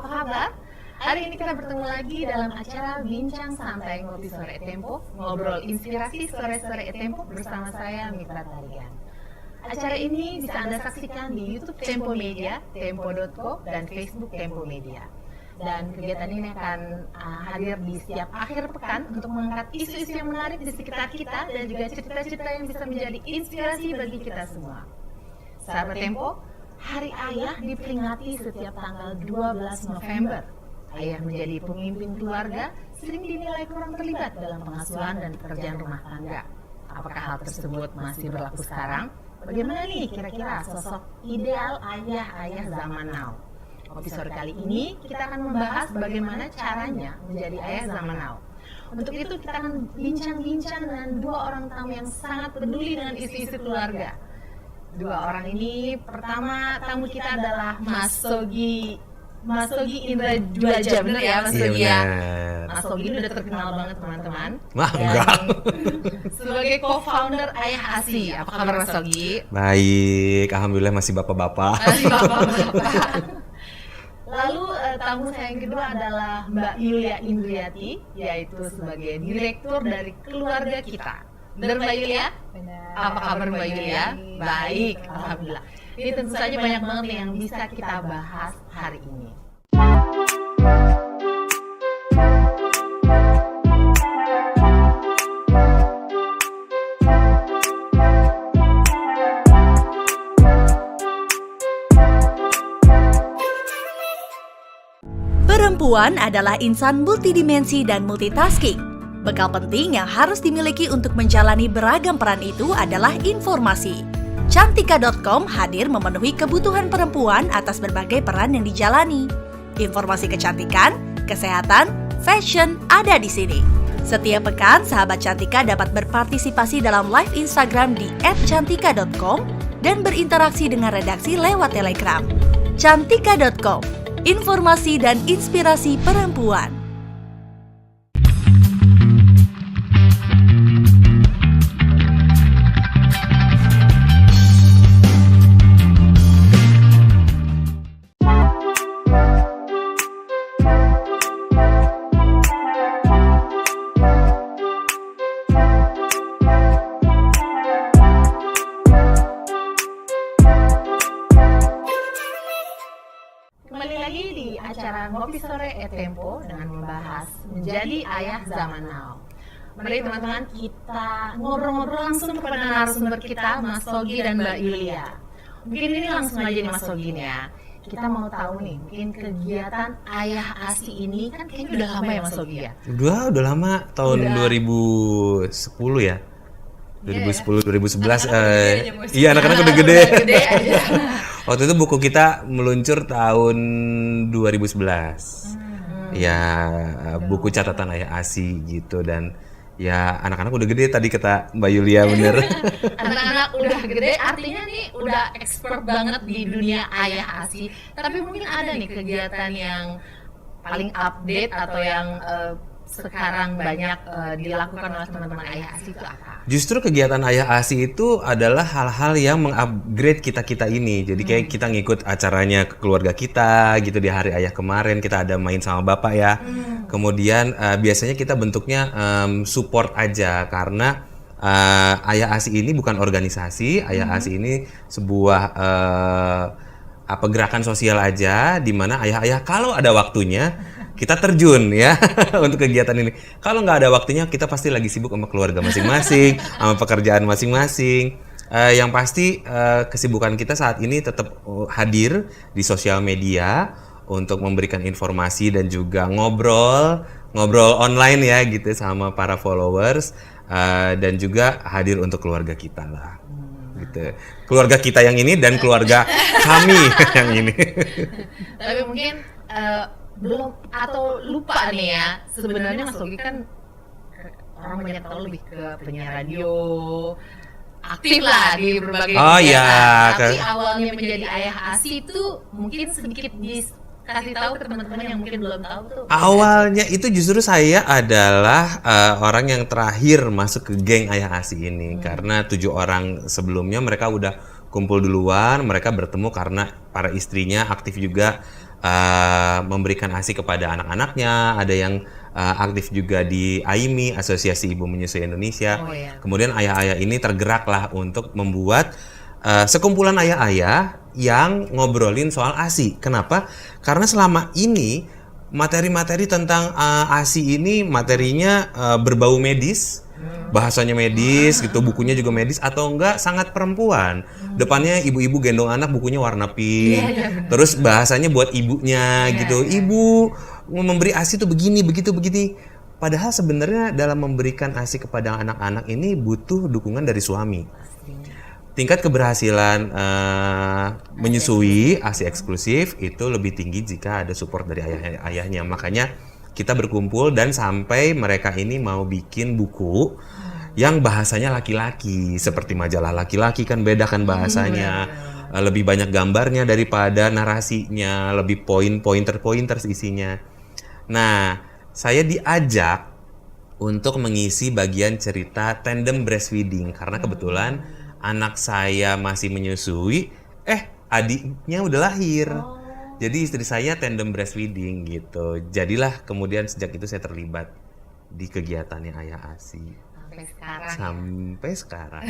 apa kabar? Hari ini kita bertemu lagi dalam acara Bincang Santai Ngopi Sore Tempo, ngobrol inspirasi sore-sore Tempo bersama saya Mitra Tarigan. Acara ini bisa Anda saksikan di YouTube Tempo Media, tempo.co, dan Facebook Tempo Media. Dan kegiatan ini akan hadir di setiap akhir pekan untuk mengangkat isu-isu yang menarik di sekitar kita dan juga cerita-cerita yang bisa menjadi inspirasi bagi kita semua. Sahabat Tempo, Hari Ayah diperingati setiap tanggal 12 November. Ayah menjadi pemimpin keluarga sering dinilai kurang terlibat dalam pengasuhan dan pekerjaan rumah tangga. Apakah hal tersebut masih berlaku sekarang? Bagaimana nih kira-kira sosok ideal ayah-ayah zaman now? Episode kali ini kita akan membahas bagaimana caranya menjadi ayah zaman now. Untuk itu kita akan bincang-bincang dengan dua orang tamu yang sangat peduli dengan isu-isu keluarga. Dua orang ini, pertama tamu kita adalah Mas Sogi Indra Dwaja, bener ya Mas Sogi ya? Mas Sogi ini udah terkenal banget teman-teman. Wah, enggak. Sebagai co-founder Ayah Asi, apa kabar Mas Sogi? Baik, alhamdulillah masih bapak-bapak. Masih bapak-bapak. Lalu tamu saya yang kedua adalah Mbak Yulia Indriati, yaitu sebagai direktur dari keluarga kita. Benar Mbak Yulia? Benar. Apa kabar Mbak Yulia? Baik, alhamdulillah. Ini tentu saja banyak banget nih yang bisa kita bahas hari ini. Perempuan adalah insan multidimensi dan multitasking. Bekal penting yang harus dimiliki untuk menjalani beragam peran itu adalah informasi. Cantika.com hadir memenuhi kebutuhan perempuan atas berbagai peran yang dijalani. Informasi kecantikan, kesehatan, fashion ada di sini. Setiap pekan, sahabat Cantika dapat berpartisipasi dalam live Instagram di @cantika.com dan berinteraksi dengan redaksi lewat Telegram. Cantika.com, informasi dan inspirasi perempuan. Kembali lagi di acara Ngopi Sore Tempo dengan membahas menjadi ayah zaman now. Mari teman-teman kita ngobrol-ngobrol langsung kepada narasumber kita, Mas Sogi dan Mbak Yulia. Mungkin ini langsung aja nih Mas Sogi nih ya. Kita mau tahu nih, mungkin kegiatan Ayah Asi ini kan kayaknya udah lama ya Mas Sogi ya? Udah lama, tahun 2010 ya. 2010, 2011. Iya, anak-anak udah gede. Gede aja. Waktu itu buku kita meluncur tahun 2011. Ya, buku catatan Ayah Asi gitu, dan ya anak-anak udah gede, tadi kata Mbak Yulia bener. Anak-anak udah gede, artinya nih udah expert banget di dunia Ayah Asi. Tapi mungkin ada nih kegiatan yang paling update atau yang sekarang banyak dilakukan oleh teman-teman Ayah Asi itu apa? Justru kegiatan Ayah Asi itu adalah hal-hal yang mengupgrade kita-kita ini. Jadi kayak kita ngikut acaranya keluarga kita gitu di Hari Ayah kemarin, kita ada main sama bapak ya. Kemudian biasanya kita bentuknya support aja, karena Ayah Asi ini bukan organisasi. Ayah Asi ini sebuah gerakan sosial aja, di mana ayah-ayah kalau ada waktunya kita terjun ya untuk kegiatan ini. Kalau nggak ada waktunya, kita pasti lagi sibuk sama keluarga masing-masing, sama pekerjaan masing-masing. Yang pasti kesibukan kita saat ini tetap hadir di sosial media untuk memberikan informasi dan juga ngobrol online ya gitu sama para followers, dan juga hadir untuk keluarga kita lah. Gitu. Keluarga kita yang ini dan keluarga kami yang ini. Tapi mungkin belum atau lupa nih ya, sebenarnya Mas Sogi kan orang banyak tahu lebih ke penyiar radio, aktif lah di berbagai kegiatan. Tapi awalnya menjadi Ayah Asi itu mungkin sedikit kasih tahu ke teman-teman yang mungkin belum tahu tuh. Awalnya itu justru saya adalah orang yang terakhir masuk ke geng Ayah Asi ini, karena 7 orang sebelumnya mereka udah kumpul duluan, mereka bertemu karena para istrinya aktif juga memberikan ASI kepada anak-anaknya, ada yang aktif juga di AIMI, Asosiasi Ibu Menyusui Indonesia. Kemudian ayah-ayah ini tergeraklah untuk membuat sekumpulan ayah-ayah yang ngobrolin soal ASI. Kenapa? Karena selama ini materi-materi tentang ASI ini materinya berbau medis, bahasanya medis gitu, bukunya juga medis atau enggak sangat perempuan. Depannya ibu-ibu gendong anak, bukunya warna pink. Terus bahasanya buat ibunya gitu. Ibu memberi ASI itu begini, begitu, begini. Padahal sebenarnya dalam memberikan ASI kepada anak-anak ini butuh dukungan dari suami. Tingkat keberhasilan menyusui ASI eksklusif itu lebih tinggi jika ada support dari ayahnya. Makanya kita berkumpul dan sampai mereka ini mau bikin buku yang bahasanya laki-laki, seperti majalah laki-laki kan beda kan bahasanya, lebih banyak gambarnya daripada narasinya, lebih pointers isinya. Nah, saya diajak untuk mengisi bagian cerita tandem breastfeeding karena kebetulan anak saya masih menyusui, adiknya udah lahir. Jadi istri saya tandem breastfeeding gitu. Jadilah kemudian sejak itu saya terlibat di kegiatannya Ayah ASI. Sampai sekarang.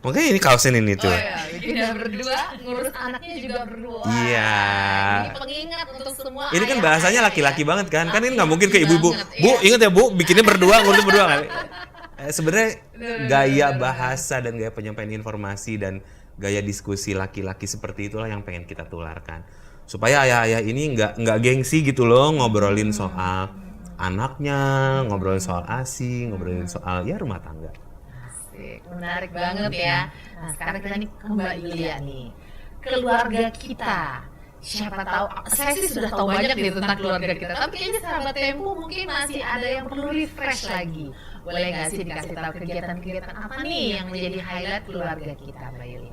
Makanya ini kaosnya ini tuh. Bikinnya berdua, ngurus anaknya juga berdua. Iya. Ini pengingat untuk semua. Ini kan bahasanya laki-laki banget kan? Kan ini nggak mungkin ke ibu-ibu. Bu, ingat ya Bu, bikinnya berdua, ngurus berdua kan? Sebenarnya gaya bahasa dan gaya penyampaian informasi dan gaya diskusi laki-laki seperti itulah yang pengen kita tularkan supaya ayah-ayah ini nggak gengsi gitu loh ngobrolin soal anaknya, ngobrolin soal ASI, ngobrolin soal ya rumah tangga. Asik, menarik banget ya. Nah sekarang kita nih ke Mbak Yulia nih, keluarga kita. Siapa tahu, saya sih sudah tahu banyak nih tentang keluarga kita, tapi kayaknya sahabat Tempo mungkin masih ada yang perlu refresh lagi. Boleh nggak sih dikasih tahu kegiatan-kegiatan apa nih yang menjadi highlight keluarga kita, Mbak Yuli?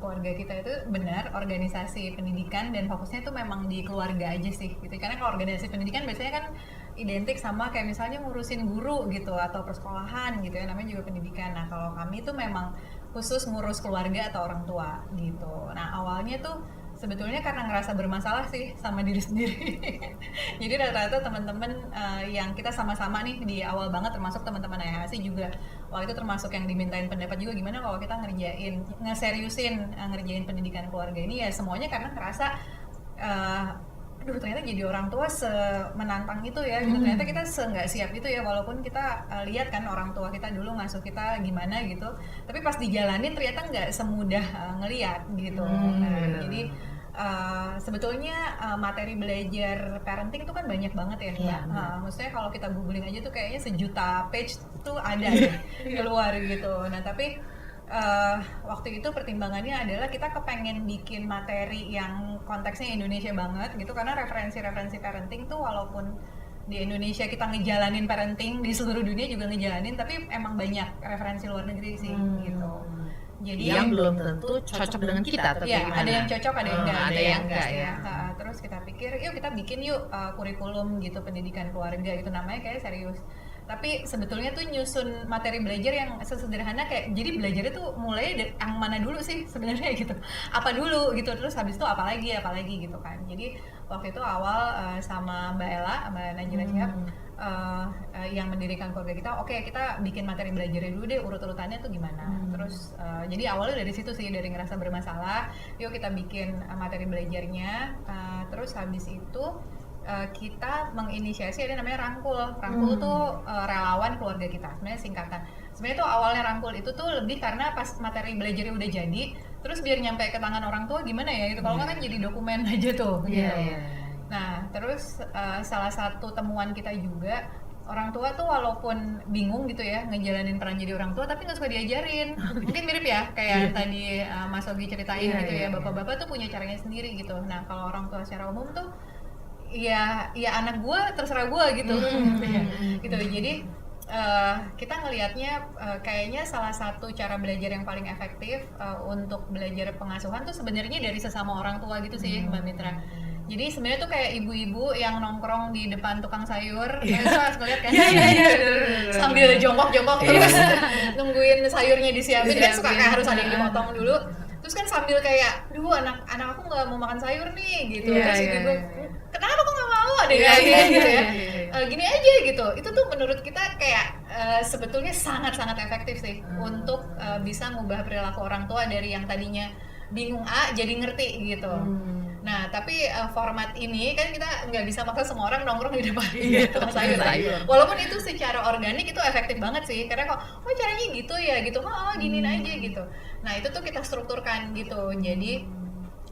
Keluarga kita itu benar organisasi pendidikan dan fokusnya itu memang di keluarga aja sih, gitu. Karena kalau organisasi pendidikan biasanya kan identik sama kayak misalnya ngurusin guru gitu atau persekolahan gitu ya, namanya juga pendidikan. Nah kalau kami itu memang khusus ngurus keluarga atau orang tua gitu. Nah awalnya tuh sebetulnya karena ngerasa bermasalah sih sama diri sendiri. Jadi rata-rata teman-teman yang kita sama-sama nih di awal banget, termasuk teman-teman Ayah ASI juga waktu itu termasuk yang dimintain pendapat juga gimana kalau kita ngeseriusin ngerjain pendidikan keluarga ini ya semuanya karena ngerasa aduh ternyata jadi orang tua semenantang itu ya gitu. Ternyata kita nggak siap itu ya walaupun kita lihat kan orang tua kita dulu ngasuh kita gimana gitu, tapi pas dijalanin ternyata nggak semudah ngelihat gitu. Jadi sebetulnya materi belajar parenting itu kan banyak banget ya Mbak. Maksudnya kalau kita googling aja tuh kayaknya 1 juta page tuh ada keluar gitu. Nah tapi waktu itu pertimbangannya adalah kita kepengen bikin materi yang konteksnya Indonesia banget gitu, karena referensi-referensi parenting tuh walaupun di Indonesia kita ngejalanin parenting, di seluruh dunia juga ngejalanin, tapi emang banyak referensi luar negeri sih gitu. Jadi yang belum tentu cocok dengan kita, tapi ya, gimana? ada yang cocok, ada yang enggak, ada yang enggak ya. Terus kita pikir, yuk kita bikin yuk kurikulum gitu pendidikan keluarga gitu, namanya kayak serius. Tapi sebetulnya tuh nyusun materi belajar yang sesederhana kayak, jadi belajarnya tuh mulai dari yang mana dulu sih sebenarnya gitu, apa dulu gitu, terus habis itu apa lagi gitu kan. Jadi waktu itu awal sama Mbak Ella, Mbak Najila Shihab yang mendirikan keluarga kita, oke, kita bikin materi belajarnya dulu deh, urut-urutannya tuh gimana. Terus jadi awalnya dari situ sih, dari ngerasa bermasalah, yuk kita bikin materi belajarnya. Terus habis itu kita menginisiasi ada namanya Rangkul. Rangkul tuh relawan keluarga kita, sebenarnya singkatan. Sebenarnya tuh awalnya Rangkul itu tuh lebih karena pas materi belajarnya udah jadi, terus biar nyampe ke tangan orang tua gimana ya gitu. Kalau nggak kan jadi dokumen aja tuh. Nah terus salah satu temuan kita juga, orang tua tuh walaupun bingung gitu ya ngejalanin peran jadi orang tua, tapi nggak suka diajarin. Mungkin mirip ya kayak tadi Mas Ogi ceritain gitu ya, bapak-bapak tuh punya caranya sendiri gitu. Nah kalau orang tua secara umum tuh ya anak gue terserah gue gitu. Gitu. Jadi kita ngelihatnya kayaknya salah satu cara belajar yang paling efektif untuk belajar pengasuhan tuh sebenarnya dari sesama orang tua gitu sih Mbak Mitra. Jadi sebenarnya tuh kayak ibu-ibu yang nongkrong di depan tukang sayur, harus ngeliat kan, sambil jongkok-jongkok terus nungguin sayurnya disiapin, kan suka kayak harus ada yang dipotong dulu. Terus terus kan sambil kayak duh anak aku nggak mau makan sayur nih gitu, Iya, terus iya, ibu gue iya. kenapa kok nggak mau, ada Iya, yang iya, gitu iya, ya. iya. Gini aja gitu, itu tuh menurut kita kayak sebetulnya sangat-sangat efektif sih untuk bisa ngubah perilaku orang tua dari yang tadinya bingung A jadi ngerti gitu. Nah, tapi format ini kan kita nggak bisa maksa semua orang nongkrong di depan tukang sayur. Walaupun itu secara organik itu efektif banget sih, karena kok oh caranya gitu ya gitu, giniin aja gitu. Nah, itu tuh kita strukturkan gitu. Jadi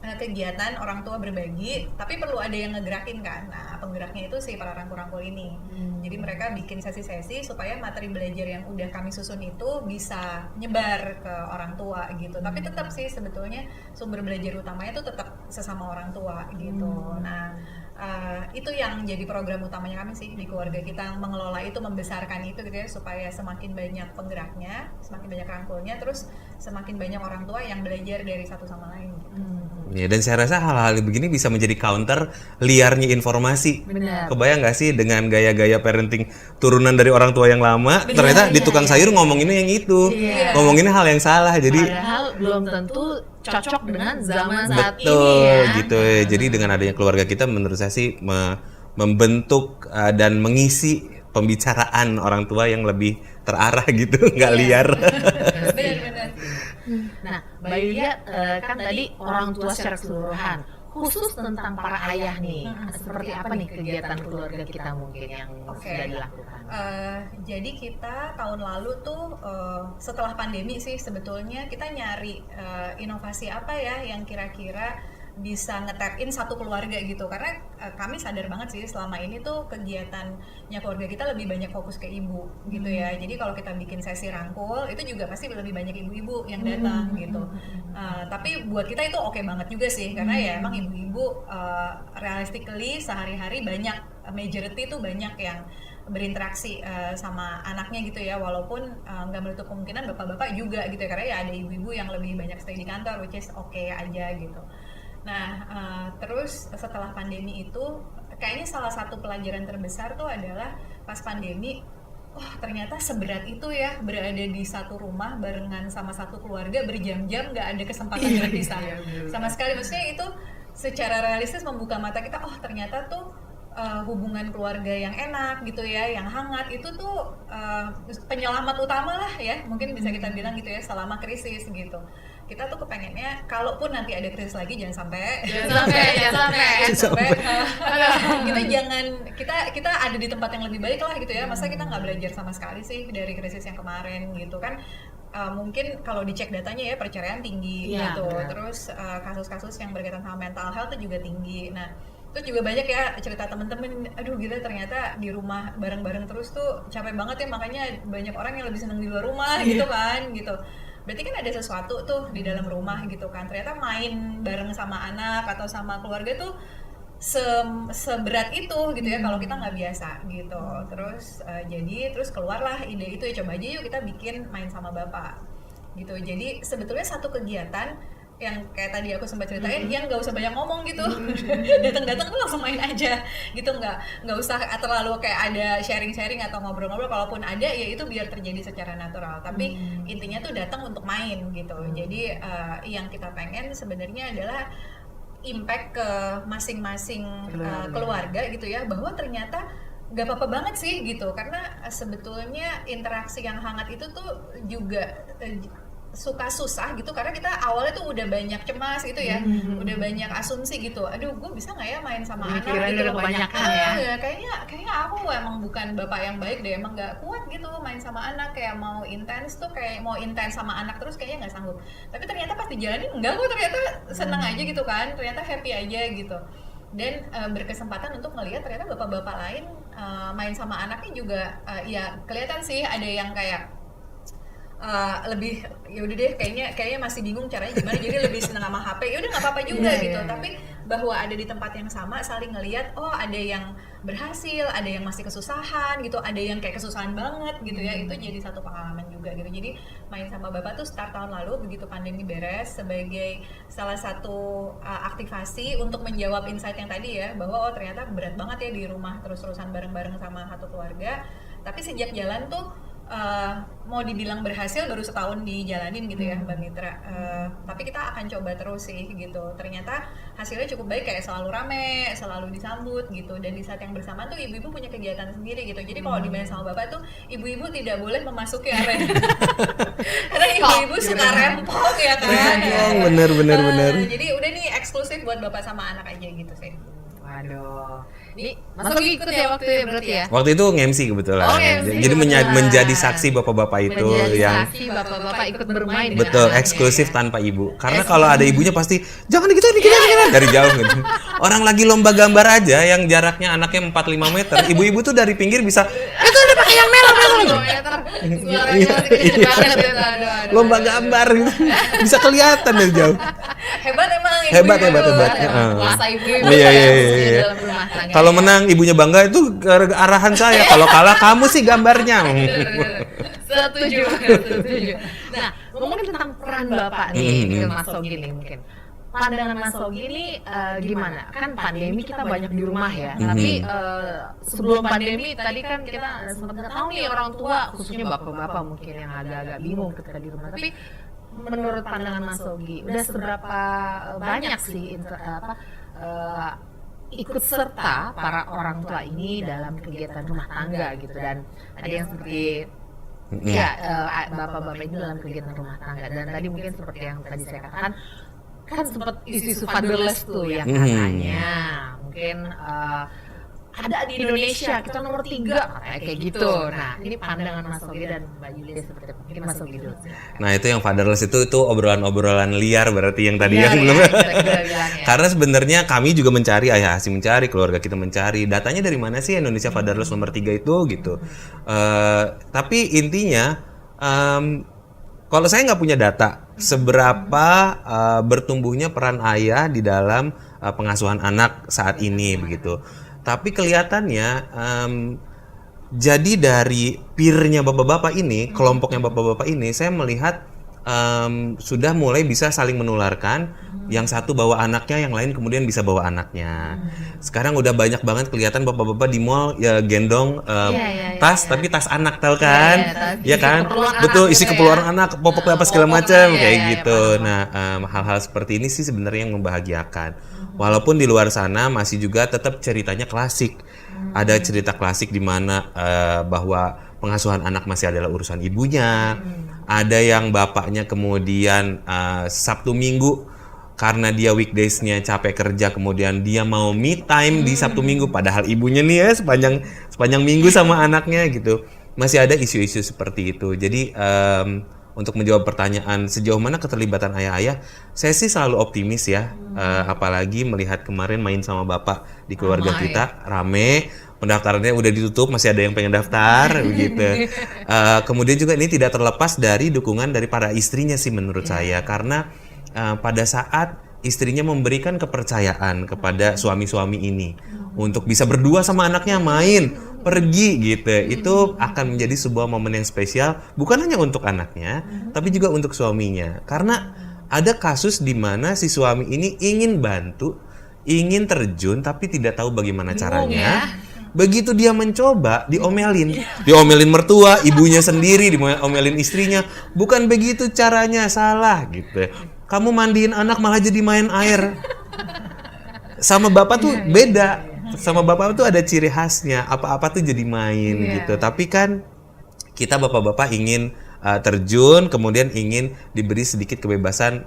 kegiatan orang tua berbagi, tapi perlu ada yang ngegerakin kan. Nah, penggeraknya itu si para rangkul-rangkul ini. Jadi mereka bikin sesi-sesi supaya materi belajar yang udah kami susun itu bisa nyebar ke orang tua gitu. Tapi tetap sih sebetulnya sumber belajar utamanya itu tetap sesama orang tua gitu. Nah, itu yang jadi program utamanya kami sih di keluarga kita, mengelola itu, membesarkan itu gitu ya, supaya semakin banyak penggeraknya, semakin banyak rangkulnya, terus semakin banyak orang tua yang belajar dari satu sama lain gitu. Ya, dan saya rasa hal-hal begini bisa menjadi counter liarnya informasi. Benar. Kebayang nggak sih dengan gaya-gaya parenting turunan dari orang tua yang lama, ternyata di tukang sayur ngomonginnya yang itu, Iya. ngomonginnya hal yang salah. Jadi Padahal belum tentu cocok dengan zaman saat betul ini ya. gitu ya. Jadi dengan adanya keluarga kita, menurut saya sih membentuk dan mengisi pembicaraan orang tua yang lebih terarah gitu, nggak liar. Benar-benar. Nah, Mbak Yulia kan tadi orang tua secara keseluruhan, khusus tentang para ayah nih, seperti apa nih kegiatan keluarga kita mungkin yang sudah dilakukan? Jadi kita tahun lalu tuh setelah pandemi sih sebetulnya kita nyari inovasi apa ya yang kira-kira bisa nge-tap in satu keluarga gitu, karena kami sadar banget sih selama ini tuh kegiatannya keluarga kita lebih banyak fokus ke ibu gitu ya. Jadi kalau kita bikin sesi rangkul itu juga pasti lebih banyak ibu-ibu yang datang gitu. Tapi buat kita itu oke banget juga sih, karena ya emang ibu-ibu realistically sehari-hari banyak, majority tuh banyak yang berinteraksi sama anaknya gitu ya, walaupun nggak menutup kemungkinan bapak-bapak juga gitu ya, karena ya ada ibu-ibu yang lebih banyak stay di kantor, which is oke aja gitu. Nah, terus setelah pandemi itu kayaknya salah satu pelajaran terbesar tuh adalah pas pandemi, ternyata seberat itu ya berada di satu rumah barengan sama satu keluarga berjam-jam, nggak ada kesempatan berpisah sama sekali. Maksudnya itu secara realistis membuka mata kita, ternyata tuh hubungan keluarga yang enak gitu ya, yang hangat itu tuh penyelamat utama lah ya, mungkin bisa kita bilang gitu ya, selama krisis gitu. Kita tuh kepengennya kalaupun nanti ada krisis lagi jangan sampai kita ada di tempat yang lebih baik lah gitu ya. Masa kita nggak belajar sama sekali sih dari krisis yang kemarin gitu kan. Mungkin kalau dicek datanya ya perceraian tinggi gitu, terus kasus-kasus yang berkaitan sama mental health itu juga tinggi. Nah, itu juga banyak ya cerita temen-temen, aduh gila ternyata di rumah bareng-bareng terus tuh capek banget ya, makanya banyak orang yang lebih seneng di luar rumah gitu kan gitu. Berarti kan ada sesuatu tuh di dalam rumah gitu kan, ternyata main bareng sama anak atau sama keluarga tuh seberat itu gitu ya kalau kita nggak biasa gitu. Terus keluarlah ide itu, ya coba aja yuk kita bikin main sama bapak gitu. Jadi sebetulnya satu kegiatan yang kayak tadi aku sempat ceritain, yang nggak usah banyak ngomong gitu, datang-datang tuh langsung main aja gitu, nggak usah terlalu kayak ada sharing-sharing atau ngobrol-ngobrol. Kalaupun ada ya itu biar terjadi secara natural, tapi intinya tuh datang untuk main gitu. Jadi yang kita pengen sebenarnya adalah impact ke masing-masing keluarga gitu ya, bahwa ternyata gak apa-apa banget sih gitu, karena sebetulnya interaksi yang hangat itu tuh juga suka susah gitu, karena kita awalnya tuh udah banyak cemas gitu ya, udah banyak asumsi gitu, aduh gue bisa nggak ya main sama anak gitu, kebanyakan ya. Kayaknya aku emang bukan bapak yang baik deh, emang nggak kuat gitu main sama anak, kayak mau intens tuh, kayak mau intens sama anak terus kayaknya nggak sanggup. Tapi ternyata pas dijalanin enggak kok, ternyata seneng aja gitu kan, ternyata happy aja gitu. Dan berkesempatan untuk melihat ternyata bapak-bapak lain main sama anaknya juga ya kelihatan sih ada yang kayak lebih ya udah deh kayaknya masih bingung caranya gimana, jadi lebih senang sama HP, ya udah nggak apa-apa juga gitu. Tapi bahwa ada di tempat yang sama saling ngelihat, ada yang berhasil, ada yang masih kesusahan gitu, ada yang kayak kesusahan banget gitu ya, itu jadi satu pengalaman juga gitu. Jadi main sama bapak tuh start tahun lalu begitu pandemi beres, sebagai salah satu aktivasi untuk menjawab insight yang tadi ya, bahwa ternyata berat banget ya di rumah terus-terusan bareng-bareng sama satu keluarga. Tapi sejak jalan tuh mau dibilang berhasil baru setahun dijalanin gitu ya Mbak Mitra, tapi kita akan coba terus sih gitu. Ternyata hasilnya cukup baik, kayak selalu rame, selalu disambut gitu, dan di saat yang bersamaan tuh ibu-ibu punya kegiatan sendiri gitu. Jadi kalau dimain sama bapak tuh ibu-ibu tidak boleh memasuki area karena ibu-ibu suka rempong ya kan. Bener. Jadi udah nih eksklusif buat bapak sama anak aja gitu sih. Waduh. Ini Mas Ogi ikut ya waktu itu berarti ya? Waktu itu nge-MC kebetulan. Oh, nge-MC Jadi kebetulan. menjadi saksi bapak-bapak itu Menjadi yang saksi bapak-bapak ikut bermain dengan betul anaknya. eksklusif tanpa ibu. Karena kalau ada ibunya pasti jangan digituin dari jauh gitu. Orang lagi lomba gambar aja yang jaraknya anaknya 4-5 meter, ibu-ibu tuh dari pinggir bisa itu udah pakai yang merah. Suaranya kecil banget gitu. Aduh. Lomba gambar gitu. Bisa kelihatan dari jauh. Hebat emang Hebat. Kuasa ibu-ibu Iya. dalam rumah tangga. Kalau menang ibunya bangga itu arahan saya. Kalau kalah kamu sih gambarnya. Setuju. Nah, ngomongin tentang peran Bapak nih, ke Mas Ogi nih mungkin. Pandangan Mas Ogi nih gimana? Kan pandemi kita banyak di rumah ya. Tapi sebelum pandemi tadi kan kita sempat nggak tahu nih orang tua, khususnya bapak-bapak mungkin yang agak-agak bingung ketika di rumah. Tapi menurut pandangan Mas Ogi, udah seberapa banyak sih ikut serta para orang tua ini dalam kegiatan rumah tangga gitu, dan tadi yang seperti bapak-bapak ini dalam kegiatan rumah tangga, dan tadi mungkin seperti yang tadi saya katakan kan sempat isu fatherless tuh yang katanya mungkin ada di Indonesia kita nomor 3 katanya kayak gitu. Nah ini pandangan Mas Ogi dan Mbak Yulia seperti apa? Mungkin Mas Ogi dulu. Nah itu yang fatherless itu obrolan-obrolan liar berarti yang tadi Liar, yang belum. ya, kita bilang ya. Karena sebenarnya kami juga mencari, Ayah Hasim mencari, keluarga kita mencari datanya dari mana sih Indonesia fatherless nomor 3 itu gitu. Tapi intinya kalau saya nggak punya data seberapa bertumbuhnya peran ayah di dalam pengasuhan anak saat ini begitu. Tapi kelihatannya jadi dari peer-nya bapak-bapak ini, kelompoknya bapak-bapak ini, saya melihat sudah mulai bisa saling menularkan. Yang satu bawa anaknya, yang lain kemudian bisa bawa anaknya. Sekarang udah banyak banget kelihatan bapak-bapak di mall ya gendong tas, tapi tas anak, tahu kan? Iya kan? Betul, isi keperluan anak, popok apa segala macam kayak gitu. Nah, hal-hal seperti ini sih sebenarnya yang membahagiakan. Walaupun di luar sana masih juga tetap ceritanya klasik. Ada cerita klasik di mana bahwa pengasuhan anak masih adalah urusan ibunya. Ada yang bapaknya kemudian Sabtu Minggu karena dia weekdays-nya capek kerja, kemudian dia mau me time di Sabtu Minggu, padahal ibunya nih ya sepanjang minggu sama anaknya gitu. Masih ada isu-isu seperti itu. Jadi untuk menjawab pertanyaan sejauh mana keterlibatan ayah-ayah, saya sih selalu optimis ya. Apalagi melihat kemarin main sama bapak di keluarga kita rame. Pendaftarannya udah ditutup, masih ada yang pengen daftar begitu. Kemudian juga ini tidak terlepas dari dukungan dari para istrinya sih menurut saya, karena pada saat istrinya memberikan kepercayaan kepada suami-suami ini untuk bisa berdua sama anaknya main, pergi gitu, itu akan menjadi sebuah momen yang spesial bukan hanya untuk anaknya, tapi juga untuk suaminya. Karena ada kasus di mana si suami ini ingin bantu, ingin terjun, tapi tidak tahu bagaimana caranya. Begitu dia mencoba, diomelin mertua, ibunya sendiri, diomelin istrinya. Bukan begitu caranya, salah gitu. Kamu mandiin anak malah jadi main air. Sama bapak tuh beda. Sama bapak tuh ada ciri khasnya. Apa-apa tuh jadi main gitu. Tapi kan kita bapak-bapak ingin terjun, kemudian ingin diberi sedikit kebebasan.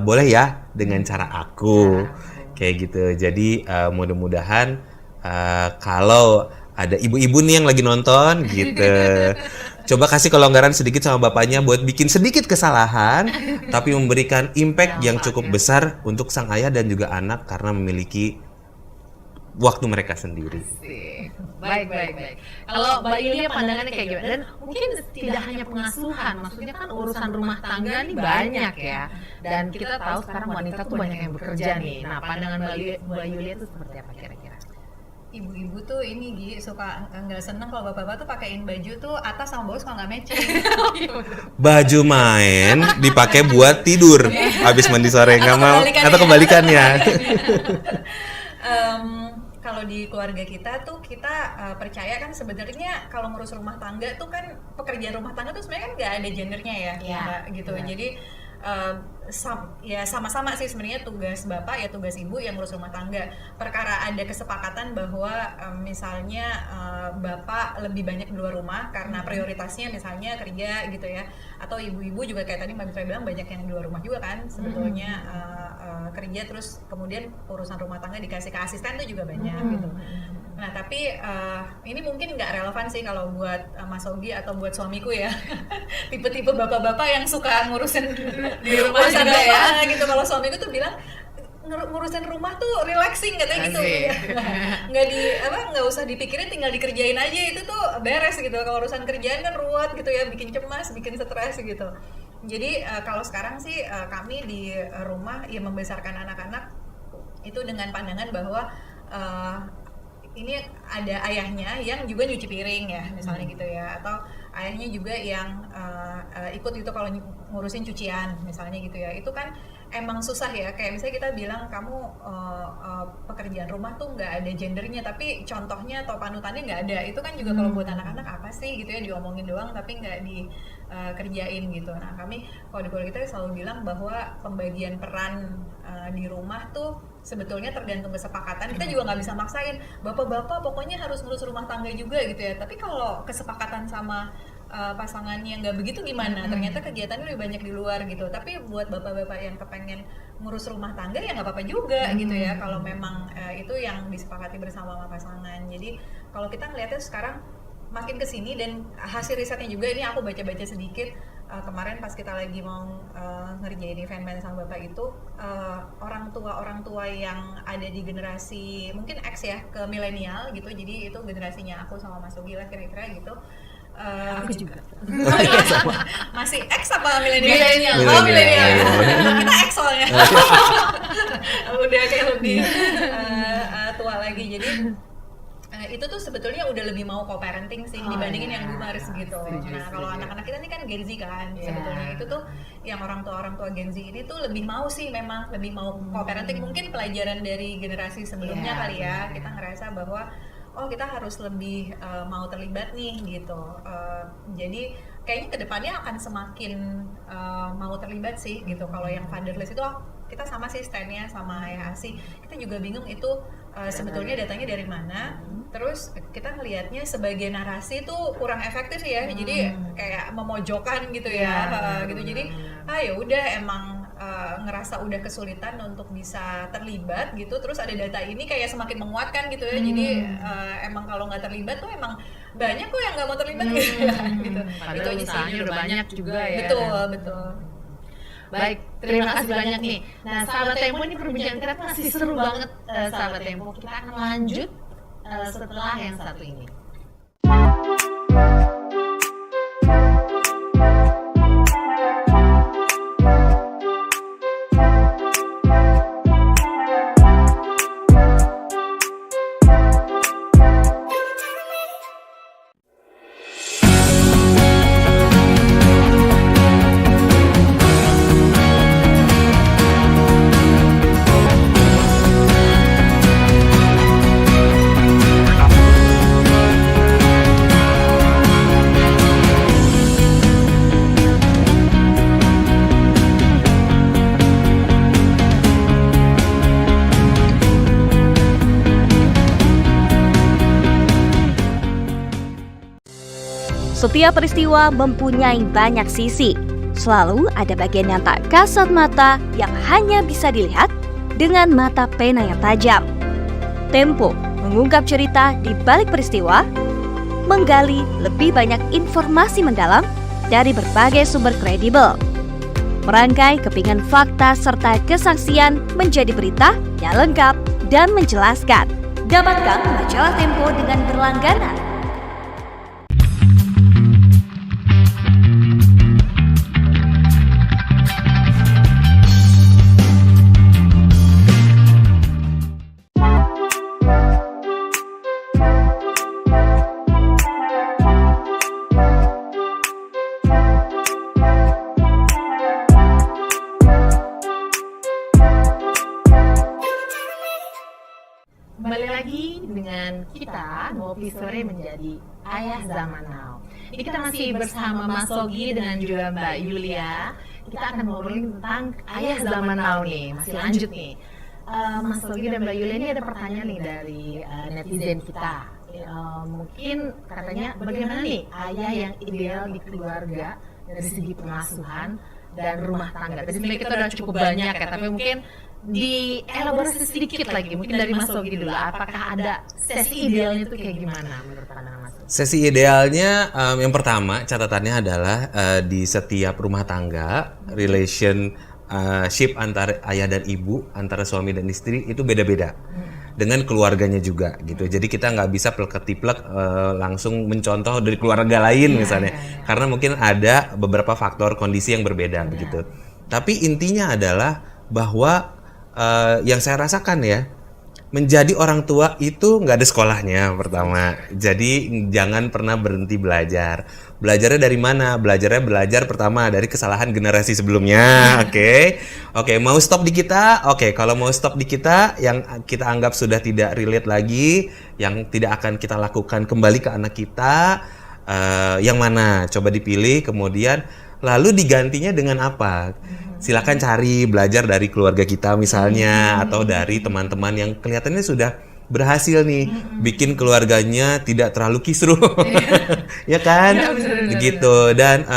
Boleh ya dengan cara aku. Kayak gitu. Jadi mudah-mudahan kalau ada ibu-ibu nih yang lagi nonton gitu, coba kasih kelonggaran sedikit sama bapaknya buat bikin sedikit kesalahan, tapi memberikan impact yang cukup besar untuk sang ayah dan juga anak karena memiliki waktu mereka sendiri. Baik. Kalau Mbak Yulia pandangannya kayak gimana? Dan mungkin tidak hanya pengasuhan, maksudnya kan urusan rumah tangga nih banyak ya. Dan kita tahu sekarang wanita tuh banyak yang bekerja nih. Nah, pandangan Mbak Yulia itu seperti apa kira-kira? Ibu-ibu tuh ini suka nggak seneng kalau bapak-bapak tuh pakein baju tuh atas sama bawah suka nggak matching. Baju main dipakai buat tidur habis mandi sore, nggak mau, atau kebalikannya. Kalau kalau di keluarga kita tuh kita percaya kan sebenarnya kalau ngurus rumah tangga tuh kan pekerjaan rumah tangga tuh sebenarnya kan nggak ada gendernya ya, Iya, Mbak, gitu. benar. Jadi ya sama-sama sih sebenarnya tugas bapak ya tugas ibu yang ngurus rumah tangga. Perkara ada kesepakatan bahwa misalnya bapak lebih banyak di luar rumah karena prioritasnya misalnya kerja gitu ya, atau ibu-ibu juga kayak tadi Mbak Mitra bilang banyak yang di luar rumah juga kan sebetulnya kerja, terus kemudian urusan rumah tangga dikasih ke asisten tuh juga banyak gitu. Nah tapi ini mungkin nggak relevan sih kalau buat Mas Ogi atau buat suamiku ya. Tipe-tipe bapak-bapak yang suka ngurusin di rumah juga ya gitu. Kalau suamiku tuh bilang ngurusin rumah tuh relaxing katanya gitu. Asik. Nggak usah dipikirin, tinggal dikerjain aja, itu tuh beres gitu. Kalau urusan kerjaan kan ruwet gitu ya, bikin cemas, bikin stres gitu. Jadi kalau sekarang sih kami di rumah ya membesarkan anak-anak itu dengan pandangan bahwa ini ada ayahnya yang juga nyuci piring ya misalnya gitu ya, atau ayahnya juga yang ikut itu kalau ngurusin cucian misalnya gitu ya. Itu kan emang susah ya, kayak misalnya kita bilang kamu pekerjaan rumah tuh nggak ada gendernya, tapi contohnya atau panutannya nggak ada. Itu kan juga kalau buat anak-anak apa sih gitu ya, diomongin doang tapi nggak dikerjain gitu. Nah kami kalau di keluarga kita selalu bilang bahwa pembagian peran di rumah tuh sebetulnya tergantung kesepakatan. Kita juga nggak bisa maksain bapak-bapak pokoknya harus ngurus rumah tangga juga gitu ya. Tapi kalau kesepakatan sama pasangannya nggak begitu gimana? Ternyata kegiatannya lebih banyak di luar gitu. Tapi buat bapak-bapak yang kepengen ngurus rumah tangga ya nggak apa-apa juga gitu ya. Kalau memang itu yang disepakati bersama sama pasangan. Jadi kalau kita ngeliatnya sekarang makin kesini, dan hasil risetnya juga ini aku baca-baca sedikit kemarin pas kita lagi mau ngerjain event Man sama Bapak itu, orang tua yang ada di generasi mungkin X ya ke milenial gitu, jadi itu generasinya aku sama Mas Ogi lah kira-kira gitu. Aku juga. Masih X apa milenial? Milenial. Oh Milenial. milenial. Kita X soalnya. Udah kayak lebih tua lagi, jadi itu tuh sebetulnya udah lebih mau co-parenting sih dibandingin yang boomers gitu. Nah kalau anak-anak kita ini kan Gen Z kan, sebetulnya itu tuh yang orang tua Gen Z ini tuh lebih mau sih, memang lebih mau co-parenting. Mungkin pelajaran dari generasi sebelumnya kali ya, kita ngerasa bahwa oh kita harus lebih mau terlibat nih gitu. Jadi kayaknya kedepannya akan semakin mau terlibat sih gitu. Kalau yang fatherless itu kita sama sih stand-nya sama Ayah Asi. Kita juga bingung itu sebetulnya datanya dari mana. Terus kita ngelihatnya sebagai narasi tuh kurang efektif ya. Jadi kayak memojokkan gitu ya. Gitu. Jadi ya udah emang ngerasa udah kesulitan untuk bisa terlibat gitu. Terus ada data ini kayak semakin menguatkan gitu ya. Jadi emang kalau nggak terlibat tuh emang banyak kok yang nggak mau terlibat gitu. Padahal Itu usahanya udah banyak juga ya. Betul. Baik, terima kasih banyak nih. Nah, sahabat Tempo, ini perbincangan kita masih seru banget, sahabat Tempo. Kita akan lanjut setelah yang satu ini. Setiap peristiwa mempunyai banyak sisi. Selalu ada bagian yang tak kasat mata yang hanya bisa dilihat dengan mata pena yang tajam. Tempo mengungkap cerita di balik peristiwa, menggali lebih banyak informasi mendalam dari berbagai sumber kredibel, merangkai kepingan fakta serta kesaksian menjadi berita yang lengkap dan menjelaskan. Dapatkan majalah Tempo dengan berlangganan. Kembali lagi dengan kita Ngopi Sore menjadi Ayah Zaman Now. Ini kita masih bersama Mas Sogi dan juga Mbak Yulia. Kita akan ngobrolin tentang Ayah Zaman Now nih. Masih lanjut nih. Mas Sogi dan Mbak Yulia, ini ada pertanyaan nih dari netizen kita. Mungkin katanya bagaimana nih ayah yang ideal di keluarga dari segi pengasuhan dan rumah tangga. Tadi sebenarnya kita udah cukup banyak ya, tapi mungkin dielaborasi sedikit lagi, mungkin dari Mas Sogi dulu. Apakah ada sesi idealnya itu kayak gimana menurut pandangan Mas Sogi? Sesi idealnya yang pertama catatannya adalah di setiap rumah tangga relationship antara ayah dan ibu, antara suami dan istri itu beda-beda. Dengan keluarganya juga gitu. Jadi kita nggak bisa plek-ketiplek langsung mencontoh dari keluarga lain misalnya. Karena mungkin ada beberapa faktor kondisi yang berbeda begitu. Tapi intinya adalah bahwa yang saya rasakan ya, menjadi orang tua itu nggak ada sekolahnya pertama. Jadi jangan pernah berhenti belajar. Belajarnya dari mana? Belajar pertama dari kesalahan generasi sebelumnya. Oke, mau stop di kita? Oke, kalau mau stop di kita, yang kita anggap sudah tidak relate lagi, yang tidak akan kita lakukan kembali ke anak kita, yang mana? Coba dipilih, kemudian lalu digantinya dengan apa? Silakan cari, belajar dari keluarga kita misalnya, atau dari teman-teman yang kelihatannya sudah berhasil nih bikin keluarganya tidak terlalu kisruh. Ya kan? Begitu. Dan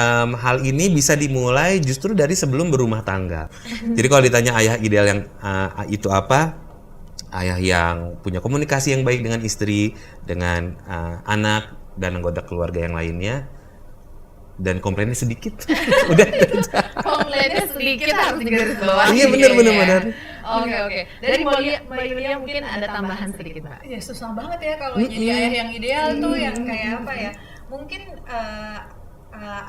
hal ini bisa dimulai justru dari sebelum berumah tangga. Jadi kalau ditanya ayah ideal yang itu apa? Ayah yang punya komunikasi yang baik dengan istri, dengan anak dan anggota keluarga yang lainnya. Dan komplainnya sedikit. Udah itu aja. Komplainnya sedikit harus digarisbawahi. Iya benar. Oke. Dari Mbak Yulia mungkin ada tambahan sedikit, Mbak. Ya susah banget ya kalau jadi ayah yang ideal tuh yang kayak apa ya? Mungkin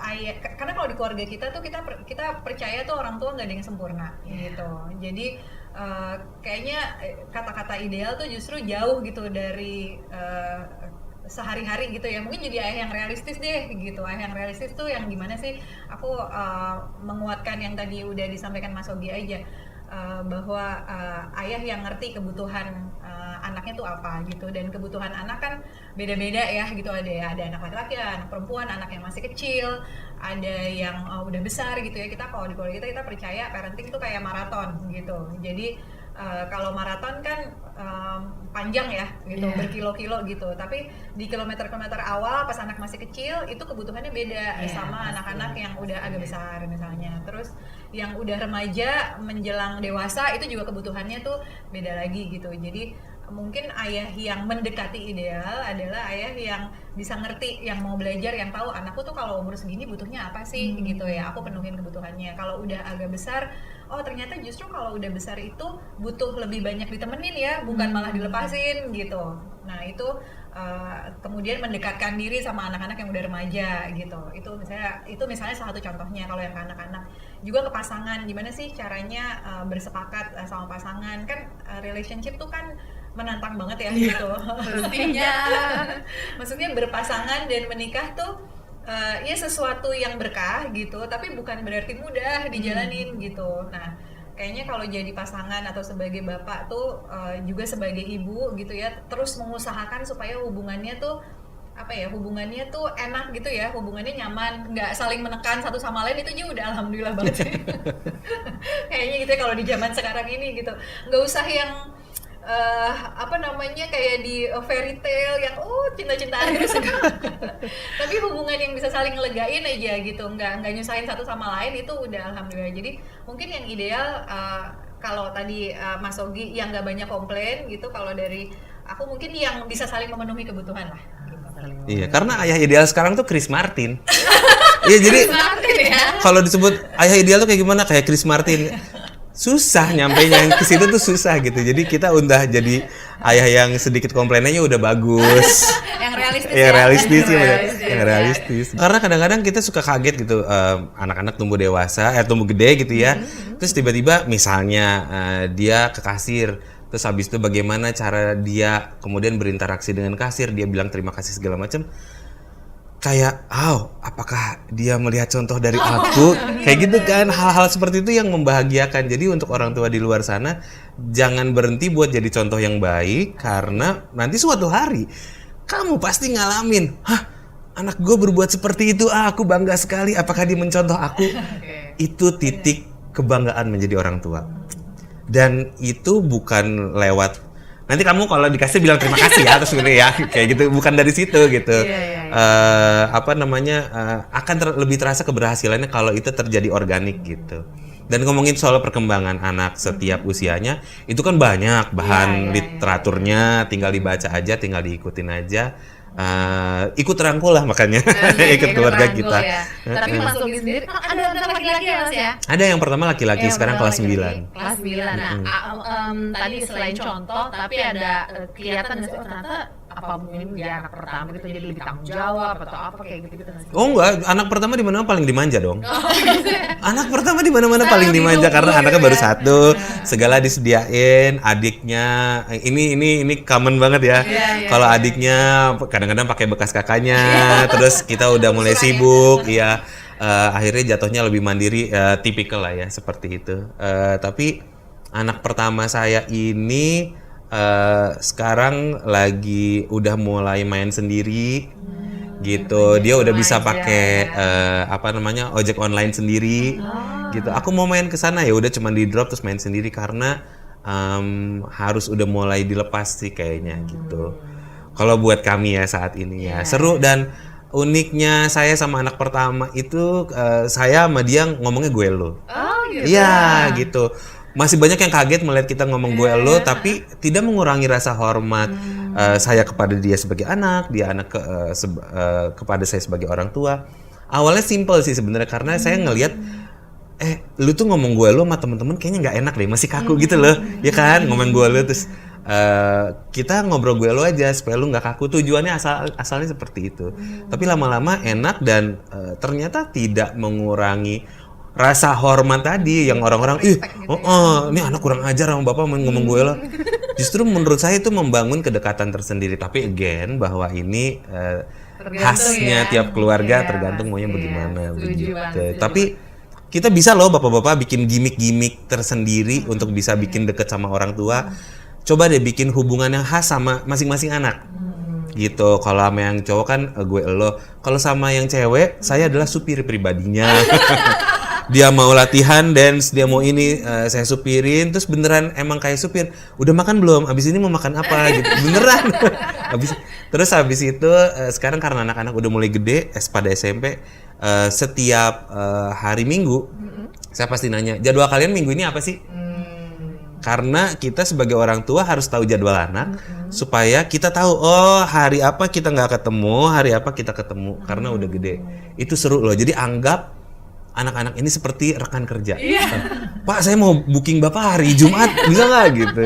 ayah, karena kalau di keluarga kita tuh kita percaya tuh orang tua nggak ada yang sempurna gitu. Jadi kayaknya kata-kata ideal tuh justru jauh gitu dari sehari-hari gitu ya. Mungkin jadi ayah yang realistis deh gitu. Ayah yang realistis tuh yang gimana sih? Aku menguatkan yang tadi udah disampaikan Mas Ogi aja, bahwa ayah yang ngerti kebutuhan anaknya tuh apa gitu. Dan kebutuhan anak kan beda-beda ya gitu. Ada anak laki-laki, anak perempuan, anak yang masih kecil, ada yang udah besar gitu ya. Kita kalau di keluarga kita percaya parenting tuh kayak maraton gitu. Jadi kalau maraton kan panjang ya gitu, berkilo-kilo gitu. Tapi di kilometer-kilometer awal pas anak masih kecil itu kebutuhannya beda sama anak-anak yang udah agak besar misalnya. Terus yang udah remaja menjelang dewasa itu juga kebutuhannya tuh beda lagi gitu. Jadi mungkin ayah yang mendekati ideal adalah ayah yang bisa ngerti, yang mau belajar, yang tahu anakku tuh kalau umur segini butuhnya apa sih gitu ya, aku penuhin kebutuhannya. Kalau udah agak besar, oh ternyata justru kalau udah besar itu butuh lebih banyak ditemenin ya, bukan malah dilepasin gitu. Nah itu kemudian mendekatkan diri sama anak-anak yang udah remaja gitu. Itu misalnya salah satu contohnya. Kalau yang ke anak-anak juga ke pasangan, gimana sih caranya bersepakat sama pasangan. Kan relationship tuh kan menantang banget ya gitu. Pastinya. Maksudnya berpasangan dan menikah tuh ya sesuatu yang berkah gitu, tapi bukan berarti mudah dijalanin gitu. Nah, kayaknya kalau jadi pasangan atau sebagai bapak tuh juga sebagai ibu gitu ya, terus mengusahakan supaya hubungannya tuh hubungannya tuh enak gitu ya, hubungannya nyaman, nggak saling menekan satu sama lain, itu juga udah alhamdulillah banget sih. Kayaknya gitu ya kalau di zaman sekarang ini gitu, nggak usah yang kayak di fairy tale yang cinta-cintaan terus tapi hubungan yang bisa saling ngelegain aja gitu, nggak nyusahin satu sama lain, itu udah alhamdulillah. Jadi mungkin yang ideal kalau tadi Mas Ogi yang nggak banyak komplain gitu, kalau dari aku mungkin yang bisa saling memenuhi kebutuhan lah gitu. Iya, karena ayah ideal sekarang tuh Chris Martin. Iya, jadi kalau disebut ayah ideal tuh kayak gimana? Kayak Chris Martin. Susah nyampainya ke situ tuh susah gitu. Jadi kita udah jadi ayah yang sedikit komplainnya udah bagus. Yang realistis yang realistis. Karena kadang-kadang kita suka kaget gitu, anak-anak tumbuh dewasa, tumbuh gede gitu ya. Terus tiba-tiba misalnya dia ke kasir, terus habis itu bagaimana cara dia kemudian berinteraksi dengan kasir, dia bilang terima kasih segala macam. kayak, apakah dia melihat contoh dari aku? Kayak gitu kan, hal-hal seperti itu yang membahagiakan. Jadi untuk orang tua di luar sana, jangan berhenti buat jadi contoh yang baik, karena nanti suatu hari kamu pasti ngalamin, anak gue berbuat seperti itu, aku bangga sekali, apakah dia mencontoh aku? Itu titik kebanggaan menjadi orang tua. Dan itu bukan lewat nanti kamu kalau dikasih bilang terima kasih ya terus gitu ya, kayak gitu, bukan dari situ gitu. Akan lebih terasa keberhasilannya kalau itu terjadi organik gitu. Dan ngomongin soal perkembangan anak setiap usianya, itu kan banyak bahan literaturnya, tinggal dibaca aja, tinggal diikutin aja. Ikut rangkul lah makanya, ikut keluarga kita. Ya. Tapi Mas Lugi sendiri ada anak laki-laki ya Mas ya? Ada yang pertama laki-laki, sekarang kelas 9. Kelas 9. Nah, tadi selain contoh, tapi ada kelihatan nggak sih, ternyata apa mungkin dia anak pertama gitu jadi lebih tanggung jawab atau apa kayak gitu nggak sih? Oh enggak, anak pertama di mana paling dimanja dong. Anak pertama di mana-mana paling dimanja karena anaknya baru satu, segala disediain, adiknya ini common banget ya. Kalau adiknya kadang-kadang pakai bekas kakaknya, terus kita udah mulai sibuk, ya akhirnya jatuhnya lebih mandiri, tipikal lah ya seperti itu. Tapi anak pertama saya ini sekarang lagi udah mulai main sendiri gitu. Dia udah bisa pakai ojek online sendiri gitu. Aku mau main ke sana ya udah cuma di drop terus main sendiri karena harus udah mulai dilepas sih kayaknya gitu. Kalau buat kami ya saat ini ya seru. Dan uniknya saya sama anak pertama itu saya sama dia ngomongnya gue lo. Iya gitu. Masih banyak yang kaget melihat kita ngomong gue lo, tapi tidak mengurangi rasa hormat saya kepada dia sebagai anak, dia anak kepada saya sebagai orang tua. Awalnya simple sih sebenarnya karena saya ngelihat lu tuh ngomong gue lo sama temen-temen kayaknya nggak enak deh, masih kaku gitu loh, ya kan ngomong gue lo terus kita ngobrol gue lo aja supaya lu nggak kaku. Tujuannya asalnya seperti itu, tapi lama-lama enak dan ternyata tidak mengurangi rasa hormat tadi yang orang-orang ini anak kurang ajar sama bapak ngomong gue lo. Justru menurut saya itu membangun kedekatan tersendiri. Tapi again bahwa ini khasnya tiap keluarga, tergantung maunya bagaimana begitu. Tapi kita bisa loh bapak-bapak bikin gimmick-gimmick tersendiri untuk bisa bikin deket sama orang tua. Coba deh bikin hubungan yang khas sama masing-masing anak. Gitu. Kalau sama yang cowok kan gue lo. Kalau sama yang cewek, saya adalah supir pribadinya. Dia mau latihan dance, dia mau ini, saya supirin, terus beneran emang kayak supir. Udah makan belum? Abis ini mau makan apa? Gitu. Beneran. Terus habis itu sekarang karena anak-anak udah mulai gede, pada SMP, setiap hari Minggu, saya pasti nanya, jadwal kalian minggu ini apa sih? Karena kita sebagai orang tua harus tahu jadwal anak, supaya kita tahu, hari apa kita nggak ketemu, hari apa kita ketemu, karena udah gede. Itu seru loh, jadi anggap anak-anak ini seperti rekan kerja. Pak, saya mau booking Bapak hari Jumat, bisa nggak gitu?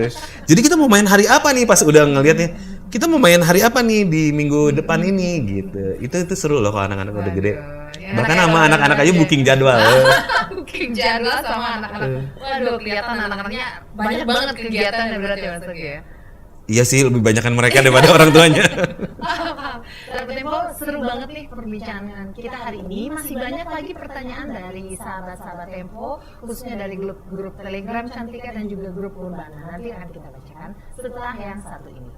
Jadi kita mau main hari apa nih? Pas udah ngeliatnya, kita mau main hari apa nih di minggu depan ini gitu. Itu seru loh kalau anak-anak udah gede. Bahkan sama anak-anak aja booking jadwal. Booking jadwal sama anak-anak. Waduh, kelihatan anak-anaknya banyak banget kegiatan yang berarti Mas Lugi ya. Iya sih, lebih banyakan mereka daripada orang tuanya. Sahabat Tempo, seru banget nih perbincangan kita hari ini. Masih banyak lagi pertanyaan dari sahabat-sahabat Tempo, khususnya dari grup Telegram Cantika dan juga grup Urbana. Nanti akan kita bacakan setelah yang satu ini.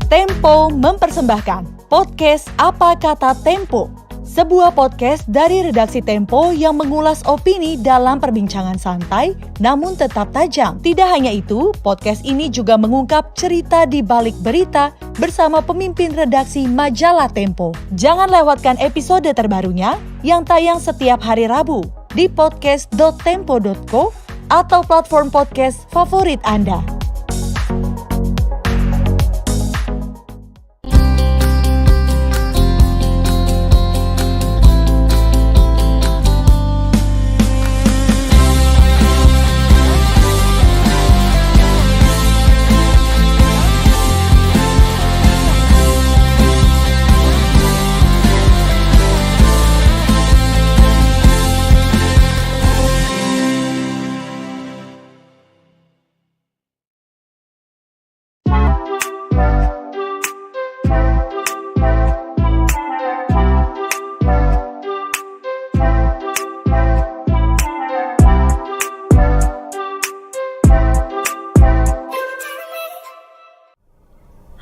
Tempo mempersembahkan podcast Apa Kata Tempo. Sebuah podcast dari redaksi Tempo yang mengulas opini dalam perbincangan santai namun tetap tajam. Tidak hanya itu, podcast ini juga mengungkap cerita di balik berita bersama pemimpin redaksi majalah Tempo. Jangan lewatkan episode terbarunya yang tayang setiap hari Rabu di podcast.tempo.co atau platform podcast favorit Anda.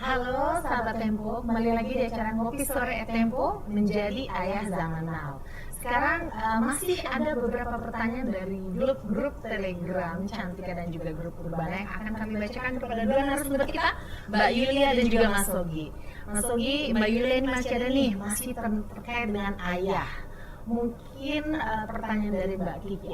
Halo sahabat Tempo, kembali lagi di acara Ngopi Sore Tempo menjadi ayah zaman now. Sekarang masih ada beberapa pertanyaan dari grup Telegram Cantika dan juga grup Urbana yang akan kami bacakan kepada dua narasumber kita, Mbak Yulia dan juga Mas Sogi. Mas Sogi, Mbak Yulia ini masih ada nih, masih terkait dengan ayah. Mungkin pertanyaan dari Mbak Kiki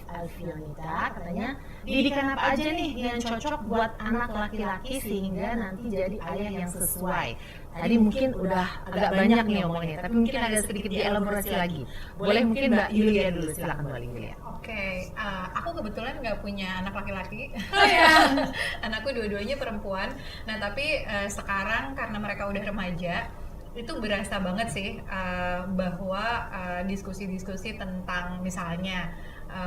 Alfionita, katanya didikan apa aja nih yang cocok buat anak laki-laki sehingga nanti jadi ayah yang sesuai. Tadi mungkin udah agak banyak nih omongnya, tapi mungkin agak sedikit dielaborasi lagi. Boleh mungkin Mbak Yulia dulu, silakan Mbak Yulia. Oke, aku kebetulan nggak punya anak laki-laki. Anakku dua-duanya perempuan. Nah tapi sekarang karena mereka udah remaja, itu berasa banget sih bahwa diskusi-diskusi tentang misalnya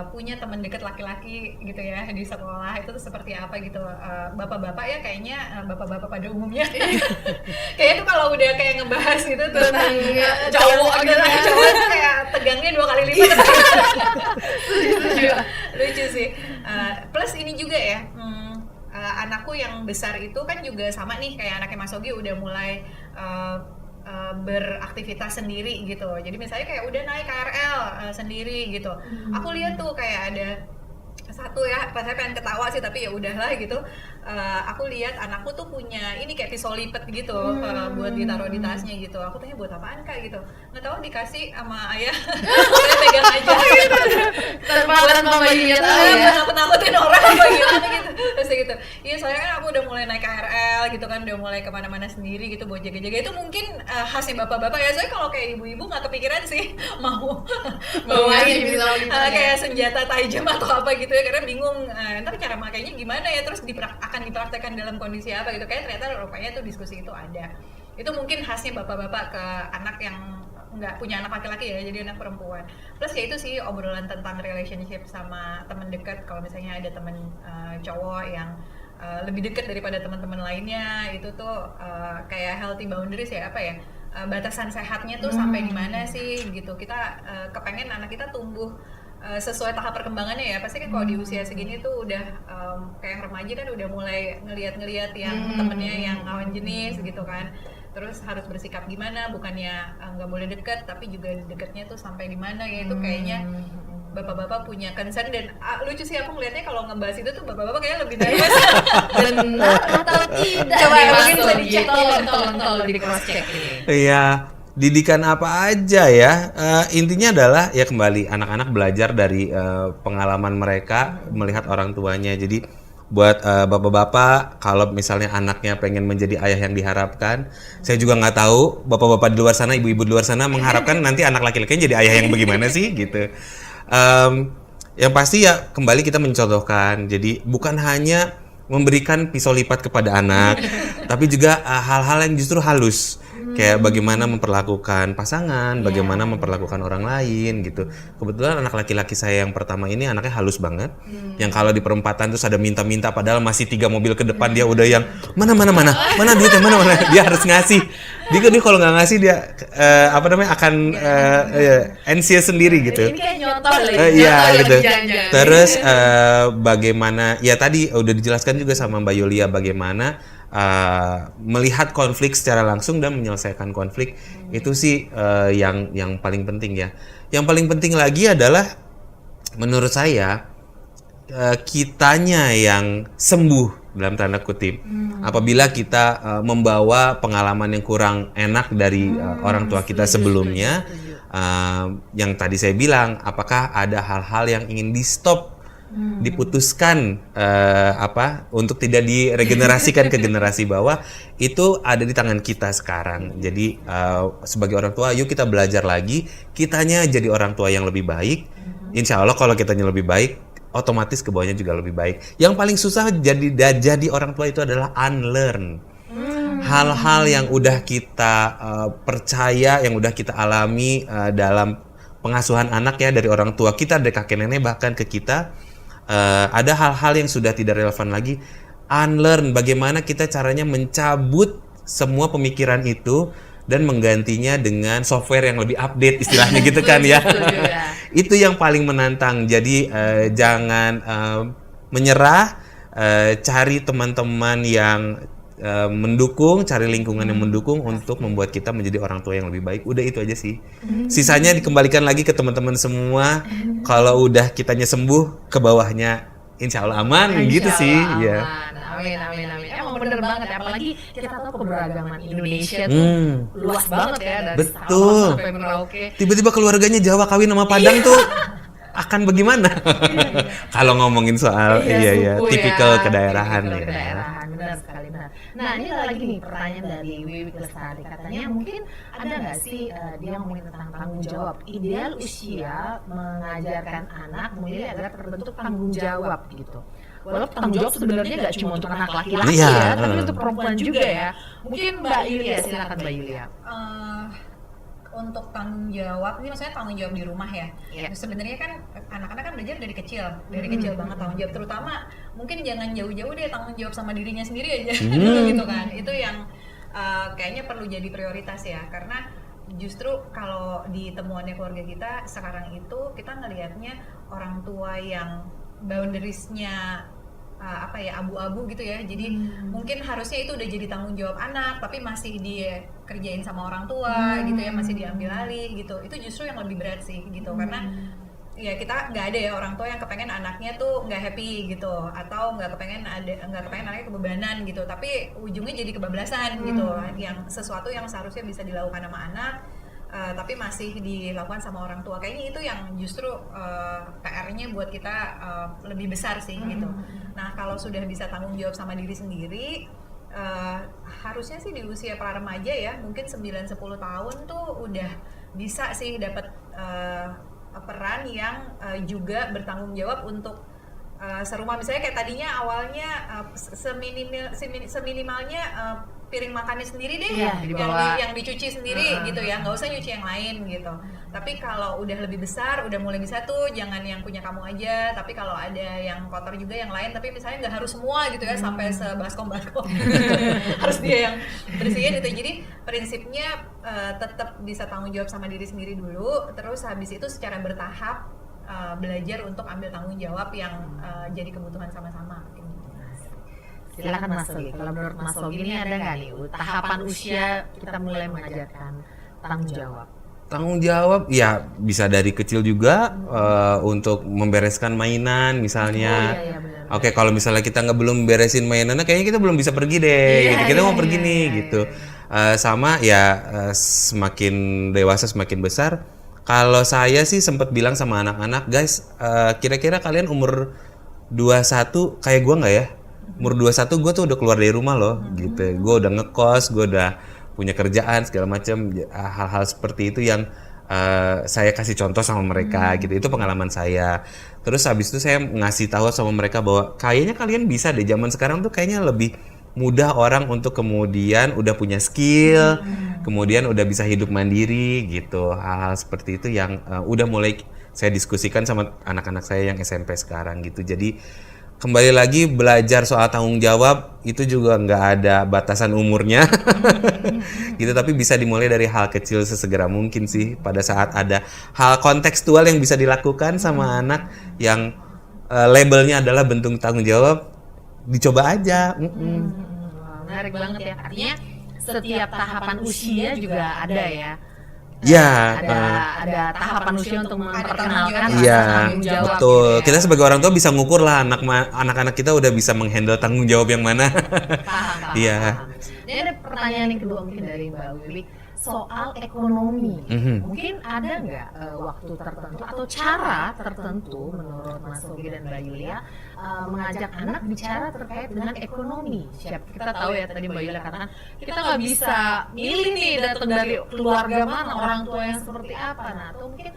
punya teman dekat laki-laki gitu ya di sekolah itu tuh seperti apa gitu. Bapak-bapak ya kayaknya bapak-bapak pada umumnya kayaknya tuh kalau udah kayak ngebahas gitu tuh cowok gitu cowok kayak tegangnya 2 kali lipat. Lucu sih. Plus ini juga ya, anakku yang besar itu kan juga sama nih kayak anaknya Mas Sogi udah mulai beraktivitas sendiri gitu. Jadi misalnya kayak udah naik KRL sendiri gitu. Aku lihat tuh kayak ada satu ya, pas saya pengen ketawa sih tapi ya udahlah gitu. Aku lihat anakku tuh punya ini kayak pisau lipat gitu buat ditaruh di tasnya gitu. Aku tanya buat apaan Kak gitu. Nggak tahu, dikasih sama ayah. Saya pegang aja gitu. Tanpa Mbak Yulia tahu ya. Nakut-nakutin orang apa gimana gitu. Terus gitu. Iya soalnya kan aku udah mulai naik KRL gitu kan, udah mulai kemana-mana sendiri gitu buat jaga-jaga. Itu mungkin khasnya bapak-bapak ya. Soalnya kalau kayak ibu-ibu nggak kepikiran sih mau Bawain pisau lipat kayak senjata tajam atau apa gitu ya, karena bingung ntar cara makainya gimana ya, terus akan dipraktekkan dalam kondisi apa gitu. Kayak ternyata rupanya tuh diskusi itu ada. Itu mungkin khasnya bapak-bapak ke anak yang nggak punya anak laki-laki ya, jadi anak perempuan. Plus ya itu sih obrolan tentang relationship sama teman dekat. Kalau misalnya ada teman cowok yang lebih dekat daripada teman-teman lainnya, itu tuh kayak healthy boundaries ya, apa ya, batasan sehatnya tuh sampai di mana sih gitu. Kita kepengen anak kita tumbuh sesuai tahap perkembangannya ya. Pasti kan kalau di usia segini tuh udah kayak remaja kan udah mulai ngelihat yang temennya yang lawan jenis gitu kan. Terus harus bersikap gimana, bukannya nggak boleh deket tapi juga deketnya tuh sampai di mana ya. Itu kayaknya bapak-bapak punya concern. Dan lucu sih aku ngeliatnya kalau ngebahas itu tuh bapak-bapak kayaknya lebih nervous. Benar atau tidak? Coba nih, Mas mungkin bisa Sogi? dicek. Tolong di cross check ini. Iya, didikan apa aja ya. Intinya adalah ya kembali anak-anak belajar dari pengalaman mereka melihat orang tuanya. Jadi buat bapak-bapak, kalau misalnya anaknya pengen menjadi ayah yang diharapkan, saya juga nggak tahu bapak-bapak di luar sana, ibu-ibu di luar sana mengharapkan nanti anak laki-lakinya jadi ayah yang bagaimana sih gitu. Yang pasti ya kembali kita mencontohkan. Jadi bukan hanya memberikan pisau lipat kepada anak, tapi juga hal-hal yang justru halus. Kayak bagaimana memperlakukan pasangan, bagaimana memperlakukan orang lain gitu. Kebetulan anak laki-laki saya yang pertama ini anaknya halus banget. Yang kalau di perempatan terus ada minta-minta padahal masih 3 mobil ke depan, dia udah yang mana duitnya, mana dia harus ngasih. Dia kalau nggak ngasih dia akan anxious sendiri gitu. Ini kayak nyontoh Iya gitu. Terus bagaimana ya tadi udah dijelaskan juga sama Mbak Yulia bagaimana melihat konflik secara langsung dan menyelesaikan konflik. Itu sih yang paling penting ya. Yang paling penting lagi adalah menurut saya kitanya yang sembuh dalam tanda kutip. Apabila kita membawa pengalaman yang kurang enak dari orang tua kita sebelumnya, yang tadi saya bilang, apakah ada hal-hal yang ingin di stop, diputuskan untuk tidak diregenerasikan ke generasi bawah, itu ada di tangan kita sekarang. Jadi sebagai orang tua, yuk kita belajar lagi, kitanya jadi orang tua yang lebih baik. Insya Allah kalau kitanya lebih baik, otomatis ke bawahnya juga lebih baik. Yang paling susah jadi orang tua itu adalah unlearn. Hal-hal yang udah kita percaya, yang udah kita alami dalam pengasuhan anak ya, dari orang tua kita, dari kakek nenek, bahkan ke kita, ada hal-hal yang sudah tidak relevan lagi. Unlearn, bagaimana kita caranya mencabut semua pemikiran itu dan menggantinya dengan software yang lebih update, istilahnya gitu kan ya. Itu yang paling menantang. Jadi jangan menyerah, cari teman-teman yang mendukung, cari lingkungan yang mendukung untuk membuat kita menjadi orang tua yang lebih baik. Udah itu aja sih. Sisanya dikembalikan lagi ke teman-teman semua. Kalau udah kitanya sembuh, ke bawahnya insya Allah aman. Gitu sih. Ya. Amin. Emang bener banget ya, apalagi kita tahu keberagaman Indonesia tuh luas banget ya, dari Betul. Sabang sampai Merauke. Tiba-tiba keluarganya Jawa kawin sama Padang tuh akan bagaimana? Kalau ngomongin soal suku tipikal ya, kedaerahan tipikal ya. kedaerahan, benar sekali, benar. Nah, ini ada lagi nih pertanyaan dari Wiwi Lestari, katanya mungkin ada nggak sih dia ngomongin tentang tanggung jawab, ideal usia mengajarkan anak mulai agar terbentuk tanggung jawab gitu. Walaupun tanggung jawab sebenarnya nggak cuma untuk anak laki-laki ya, tapi untuk perempuan juga ya. Mungkin Mbak Yulia, silakan Mbak Yulia. Untuk tanggung jawab, ini maksudnya tanggung jawab di rumah ya. Iya. Sebenarnya kan anak-anak kan belajar dari kecil banget tanggung jawab. Terutama mungkin jangan jauh-jauh deh, tanggung jawab sama dirinya sendiri aja dulu gitu kan. Itu yang kayaknya perlu jadi prioritas ya, karena justru kalau di temuannya keluarga kita sekarang itu kita ngelihatnya orang tua yang boundariesnya abu-abu gitu ya. Jadi mungkin harusnya itu udah jadi tanggung jawab anak, tapi masih dia kerjain sama orang tua gitu ya, masih diambil alih gitu. Itu justru yang lebih berat sih gitu, karena ya kita nggak ada ya orang tua yang kepengen anaknya tuh nggak happy gitu, atau nggak kepengen anaknya kebebanan gitu, tapi ujungnya jadi kebablasan gitu, yang sesuatu yang seharusnya bisa dilakukan sama anak tapi masih dilakukan sama orang tua. Kayaknya itu yang justru PR-nya buat kita lebih besar sih gitu. Nah, kalau sudah bisa tanggung jawab sama diri sendiri, harusnya sih di usia pra remaja ya, mungkin 9-10 tahun tuh udah bisa sih dapat peran yang juga bertanggung jawab untuk serumah. Misalnya kayak tadinya awalnya seminimalnya piring makannya sendiri deh, yang dicuci sendiri gitu ya, nggak usah nyuci yang lain gitu. Tapi kalau udah lebih besar, udah mulai bisa tuh, jangan yang punya kamu aja, tapi kalau ada yang kotor juga yang lain, tapi misalnya nggak harus semua gitu ya, sampai sebaskom-baskom harus dia yang bersihin gitu. Jadi prinsipnya tetap bisa tanggung jawab sama diri sendiri dulu, terus habis itu secara bertahap belajar untuk ambil tanggung jawab yang jadi kebutuhan sama-sama. Silakan Mas Sogi. Kalau menurut Mas Sogi ini ada nggak nih tahapan usia kita mulai mengajarkan tanggung jawab? Tanggung jawab ya bisa dari kecil juga, untuk membereskan mainan misalnya. Benar. Oke, kalau misalnya kita belum beresin mainannya, kayaknya kita belum bisa pergi deh. Kita mau pergi nih gitu. Sama ya, semakin dewasa semakin besar. Kalau saya sih sempat bilang sama anak-anak, guys, kira-kira kalian umur 21 kayak gue nggak ya? Umur 21 gue tuh udah keluar dari rumah loh, gitu. Gue udah ngekos, gue udah punya kerjaan segala macam. Hal-hal seperti itu yang saya kasih contoh sama mereka, gitu. Itu pengalaman saya. Terus habis itu saya ngasih tahu sama mereka bahwa kayaknya kalian bisa deh, zaman sekarang tuh kayaknya lebih mudah orang untuk kemudian udah punya skill, kemudian udah bisa hidup mandiri gitu. Hal-hal seperti itu yang udah mulai saya diskusikan sama anak-anak saya yang SMP sekarang gitu. Jadi kembali lagi belajar soal tanggung jawab itu juga nggak ada batasan umurnya gitu, tapi bisa dimulai dari hal kecil sesegera mungkin sih. Pada saat ada hal kontekstual yang bisa dilakukan sama anak yang labelnya adalah bentuk tanggung jawab, dicoba aja. menarik banget ya. Artinya setiap tahapan usia juga ada ya. Ya, Ada tahapan usia untuk memperkenalkan iya, tanggung jawab. betul. gitu ya. Kita sebagai orang tua bisa ngukur lah anak-anak kita udah bisa menghandle tanggung jawab yang mana. Paham. Iya. Ini ada pertanyaan yang kedua mungkin dari Mbak Wiwi soal ekonomi. Mungkin ada nggak waktu tertentu atau cara tertentu menurut Mas Ogi dan Mbak Yulia mengajak anak bicara terkait dengan ekonomi? Kita tahu ya tadi Mbak Yulia katakan kita nggak bisa milih nih datang dari keluarga mana, orang tua yang seperti apa. Nah, atau mungkin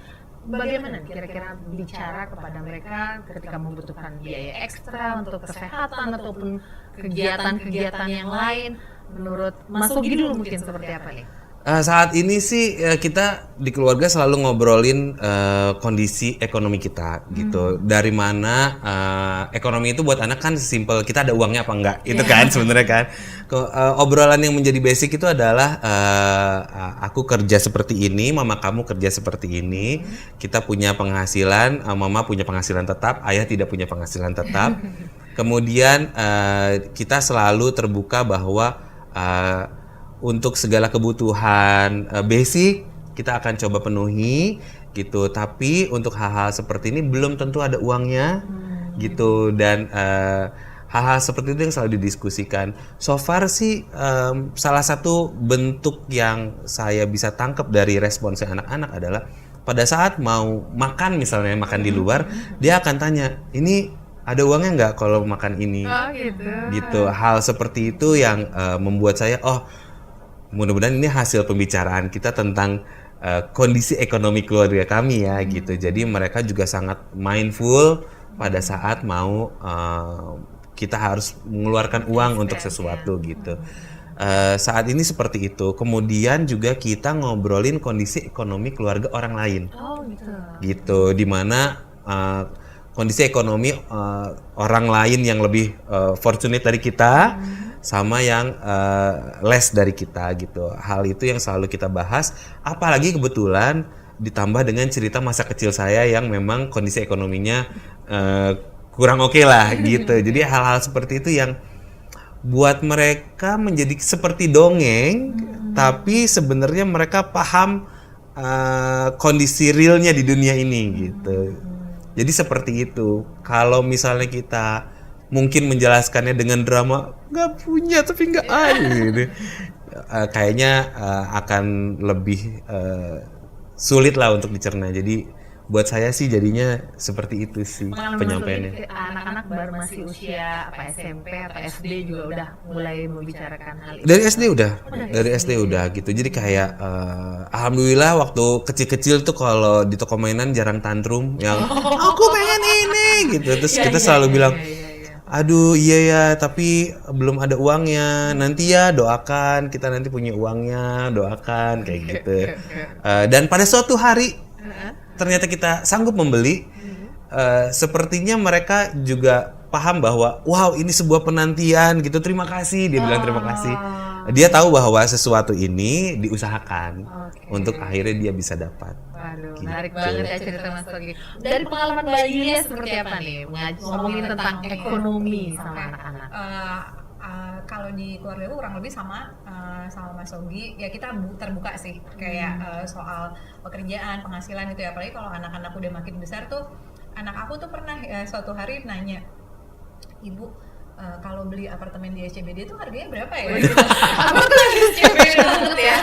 bagaimana kira-kira bicara kepada mereka ketika membutuhkan biaya ekstra untuk kesehatan ataupun kegiatan-kegiatan yang lain? Menurut Mas Ogi dulu mungkin seperti apa nih? Saat ini sih kita di keluarga selalu ngobrolin kondisi ekonomi kita gitu. Dari mana ekonomi itu buat anak kan simpel kita ada uangnya apa enggak itu kan sebenarnya kan. Obrolan yang menjadi basic itu adalah aku kerja seperti ini, mama kamu kerja seperti ini. Kita punya penghasilan, mama punya penghasilan tetap, ayah tidak punya penghasilan tetap. Kemudian kita selalu terbuka bahwa untuk segala kebutuhan basic kita akan coba penuhi gitu, tapi untuk hal-hal seperti ini belum tentu ada uangnya gitu, dan hal-hal seperti itu yang selalu didiskusikan. So far sih salah satu bentuk yang saya bisa tangkap dari responsnya anak-anak adalah pada saat mau makan misalnya makan di luar, dia akan tanya, ini ada uangnya nggak kalau makan ini? Gitu. Hal seperti itu yang membuat saya mudah-mudahan ini hasil pembicaraan kita tentang kondisi ekonomi keluarga kami ya gitu. Jadi mereka juga sangat mindful pada saat mau kita harus mengeluarkan uang untuk sesuatu gitu. Saat ini seperti itu. Kemudian juga kita ngobrolin kondisi ekonomi keluarga orang lain. Gitu. Dimana kondisi ekonomi orang lain yang lebih fortunate dari kita sama yang less dari kita gitu. Hal itu yang selalu kita bahas, apalagi kebetulan ditambah dengan cerita masa kecil saya yang memang kondisi ekonominya kurang oke lah gitu. Jadi hal-hal seperti itu yang buat mereka menjadi seperti dongeng, tapi sebenarnya mereka paham kondisi realnya di dunia ini gitu. Jadi seperti itu. Kalau misalnya kita mungkin menjelaskannya dengan drama, nggak punya tapi nggak ada gitu. Kayaknya akan lebih sulit lah untuk dicerna. Jadi buat saya sih jadinya seperti itu sih penyampaiannya. Anak-anak baru masih usia SMP atau SD juga udah mulai membicarakan hal itu. Dari SD udah gitu. Jadi kayak alhamdulillah waktu kecil-kecil tuh kalau di toko mainan jarang tantrum yang aku pengen ini gitu. Terus kita selalu bilang, aduh iya ya, tapi belum ada uangnya. Nanti ya doakan, kita nanti punya uangnya, doakan kayak gitu. Dan pada suatu hari ternyata kita sanggup membeli. Sepertinya mereka juga paham bahwa wow ini sebuah penantian gitu. Terima kasih, dia bilang terima kasih. Dia tahu bahwa sesuatu ini diusahakan untuk akhirnya dia bisa dapat. Waduh, menarik banget ya cerita Mas Ogi. Dari pengalaman Mbak Yulia seperti apa nih ngomongin tentang ekonomi sama anak-anak? Kalau di keluarga gue kurang lebih sama Mas Ogi, ya kita terbuka sih kayak soal pekerjaan, penghasilan itu ya. Apalagi kalau anak-anak udah makin besar tuh, anak aku tuh pernah suatu hari nanya, Ibu, kalau beli apartemen di SCBD itu harganya berapa ya? Aku tuh lagi SCBD banget ya.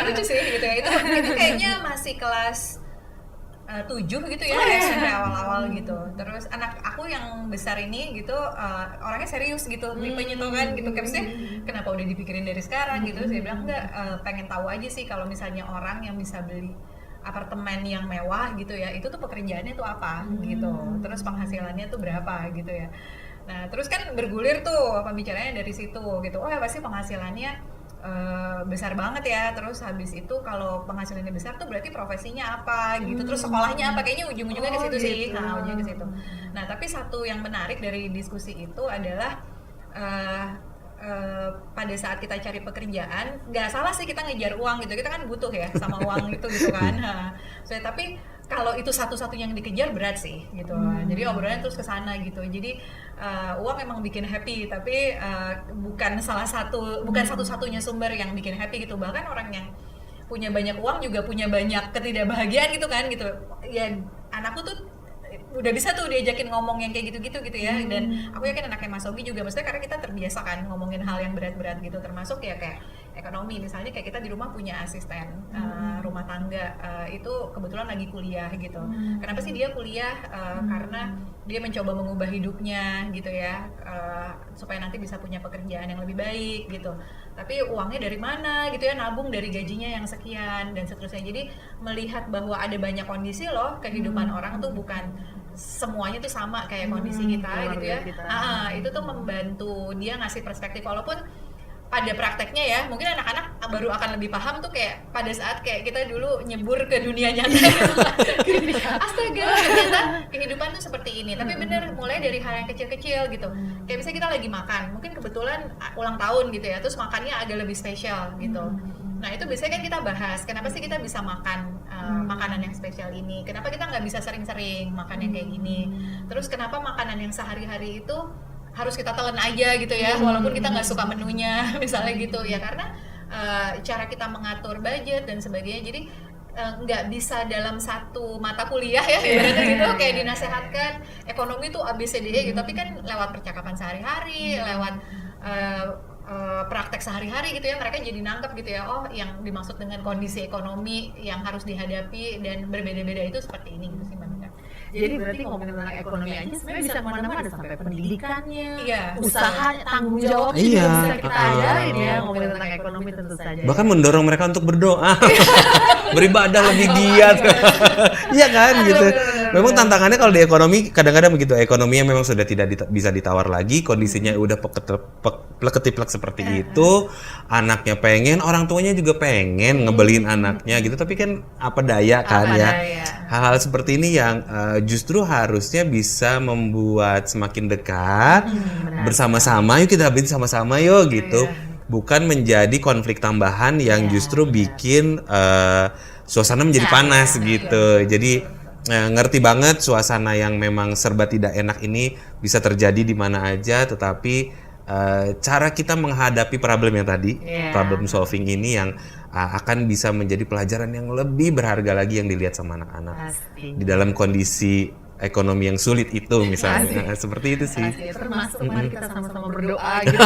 Lucu sih gitu ya. Itu kayaknya masih kelas 7 gitu ya, SMP awal-awal gitu. Terus anak aku yang besar ini gitu orangnya serius gitu, tipenya tuh kan gitu. Maksudnya kenapa udah dipikirin dari sekarang gitu. Saya bilang enggak, pengen tahu aja sih kalau misalnya orang yang bisa beli apartemen yang mewah gitu ya, itu tuh pekerjaannya tuh apa gitu. Terus penghasilannya tuh berapa gitu ya. Nah, terus kan bergulir tuh pembicaranya dari situ gitu. Oh ya pasti penghasilannya besar banget ya. Terus habis itu kalau penghasilannya besar tuh berarti profesinya apa gitu. Terus sekolahnya apa, kayaknya ujung-ujungnya ke situ sih. Nah, ujungnya ke situ. Nah, tapi satu yang menarik dari diskusi itu adalah pada saat kita cari pekerjaan, nggak salah sih kita ngejar uang gitu. Kita kan butuh ya sama uang itu gitu kan. Tapi kalau itu satu-satunya yang dikejar berat sih gitu. Jadi obrolannya terus ke sana gitu. Jadi uang memang bikin happy, tapi bukan satu-satunya sumber yang bikin happy gitu. Bahkan orang yang punya banyak uang juga punya banyak ketidakbahagiaan gitu kan gitu. Ya anakku tuh udah bisa tuh diajakin ngomong yang kayak gitu-gitu gitu ya, dan aku yakin anaknya Mas Ogi juga, maksudnya karena kita terbiasa kan ngomongin hal yang berat-berat gitu, termasuk ya kayak ekonomi misalnya, kayak kita di rumah punya asisten rumah tangga, itu kebetulan lagi kuliah gitu. Kenapa sih dia kuliah? Karena dia mencoba mengubah hidupnya gitu ya, supaya nanti bisa punya pekerjaan yang lebih baik gitu. Tapi uangnya dari mana gitu ya, nabung dari gajinya yang sekian dan seterusnya. Jadi melihat bahwa ada banyak kondisi loh kehidupan orang tuh, bukan semuanya tuh sama kayak kondisi kita gitu ya. Itu tuh membantu dia ngasih perspektif, walaupun pada prakteknya ya mungkin anak-anak baru akan lebih paham tuh kayak pada saat kayak kita dulu nyebur ke dunia nyata gitu. Astaga, ternyata kehidupan tuh seperti ini. Tapi bener, mulai dari hal yang kecil-kecil gitu. Kayak misalnya kita lagi makan, mungkin kebetulan ulang tahun gitu ya, terus makannya agak lebih spesial gitu. Nah itu biasanya kan kita bahas, kenapa sih kita bisa makan makanan yang spesial ini, kenapa kita nggak bisa sering-sering makan yang kayak gini, terus kenapa makanan yang sehari-hari itu harus kita telan aja gitu ya, walaupun kita nggak suka menunya misalnya gitu ya, karena cara kita mengatur budget dan sebagainya. Jadi nggak bisa dalam satu mata kuliah ya gitu kayak dinasehatkan ekonomi tuh ABCD gitu, tapi kan lewat percakapan sehari-hari, lewat praktek sehari-hari gitu ya, mereka jadi nangkep gitu ya, oh yang dimaksud dengan kondisi ekonomi yang harus dihadapi dan berbeda-beda itu seperti ini gitu sih Mbak Mika. Jadi berarti ngomongin tentang ekonomi aja sebenarnya bisa kemana-mana, sampai pendidikannya, Iya, usahanya, tanggung jawab juga bisa kita ajarin ya, ngomongin tentang ekonomi tentu saja. Bahkan mendorong mereka untuk berdoa, beribadah lebih giat, iya kan gitu. Memang tantangannya kalau di ekonomi kadang-kadang begitu, ekonominya memang sudah tidak bisa ditawar lagi, kondisinya udah plek-ketiplek seperti itu, anaknya pengen, orang tuanya juga pengen ngebeliin anaknya gitu, tapi kan apa daya kan ya. Hal-hal seperti ini yang justru harusnya bisa membuat semakin dekat, bersama-sama, yuk kita habisin sama-sama yuk gitu. Bukan menjadi konflik tambahan yang justru bikin suasana menjadi panas gitu. Jadi ngerti banget suasana yang memang serba tidak enak ini bisa terjadi di mana aja, tetapi cara kita menghadapi problem yang tadi, problem solving ini yang akan bisa menjadi pelajaran yang lebih berharga lagi yang dilihat sama anak-anak di dalam kondisi ekonomi yang sulit itu misalnya. Seperti itu sih. Termasuk mari kita sama-sama berdoa gitu.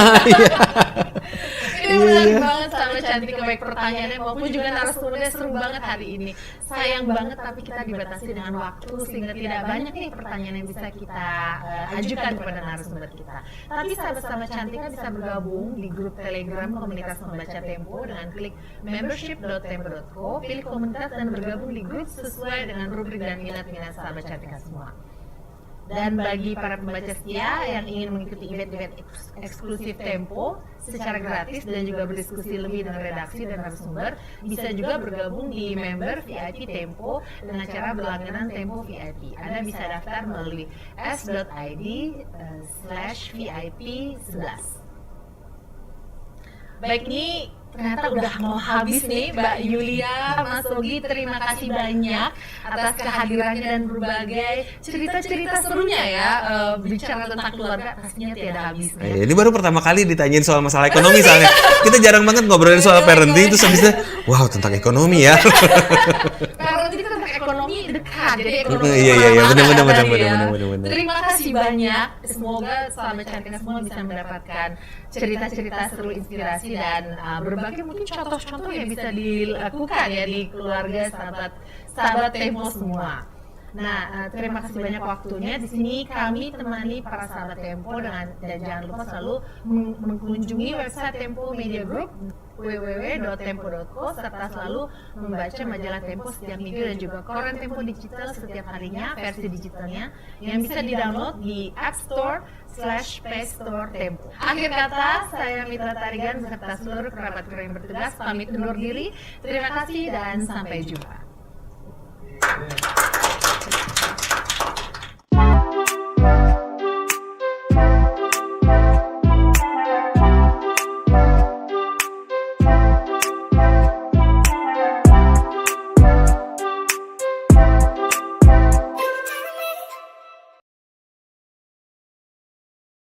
Ini menarik banget sama Cantik, baik pertanyaannya maupun juga narasumbernya seru banget hari ini. Sayang banget tapi kita dibatasi dengan waktu sehingga tidak banyak nih pertanyaan yang bisa kita ajukan kepada narasumber kita. Tapi sahabat-sahabat Cantika bisa bergabung di grup Telegram komunitas membaca Tempo dengan klik membership.tempo.co, pilih komunitas dan bergabung di grup sesuai dengan rubrik dan minat-minat sahabat Cantika semua. Dan bagi para pembaca setia yang ingin mengikuti event-event eksklusif Tempo secara gratis dan juga berdiskusi lebih dengan redaksi dan narasumber, bisa juga bergabung di member VIP Tempo dengan cara berlangganan Tempo VIP. Anda bisa daftar melalui s.id/VIP11. Baik, ini ternyata udah mau habis nih Mbak Yulia, Mas Ogi, terima kasih banyak atas kehadirannya dan berbagai cerita-cerita serunya ya, bicara tentang keluarga pastinya tiada habisnya. Ini baru pertama kali ditanyain soal masalah ekonomi soalnya. Kita jarang banget ngobrolin soal parenting, terus habisnya wow tentang ekonomi ya. Karena jadi tentang ekonomi dekat, jadi ekonomi iya benar. Terima kasih banyak, semoga sahabat Cantika semua bisa mendapatkan cerita-cerita seru, inspirasi dan berbagai mungkin contoh-contoh yang bisa dilakukan ya di keluarga sahabat Tempo semua. Nah, terima kasih banyak waktunya. Di sini kami temani para sahabat Tempo dan jangan lupa selalu mengunjungi website Tempo Media Group www.tempo.co serta selalu membaca majalah Tempo setiap minggu dan juga koran Tempo digital setiap harinya versi digitalnya yang bisa di-download di App Store/Play Store Tempo. Akhir kata, saya Mitra Tarigan beserta seluruh kerabat kru yang bertugas pamit undur diri. Terima kasih dan sampai jumpa.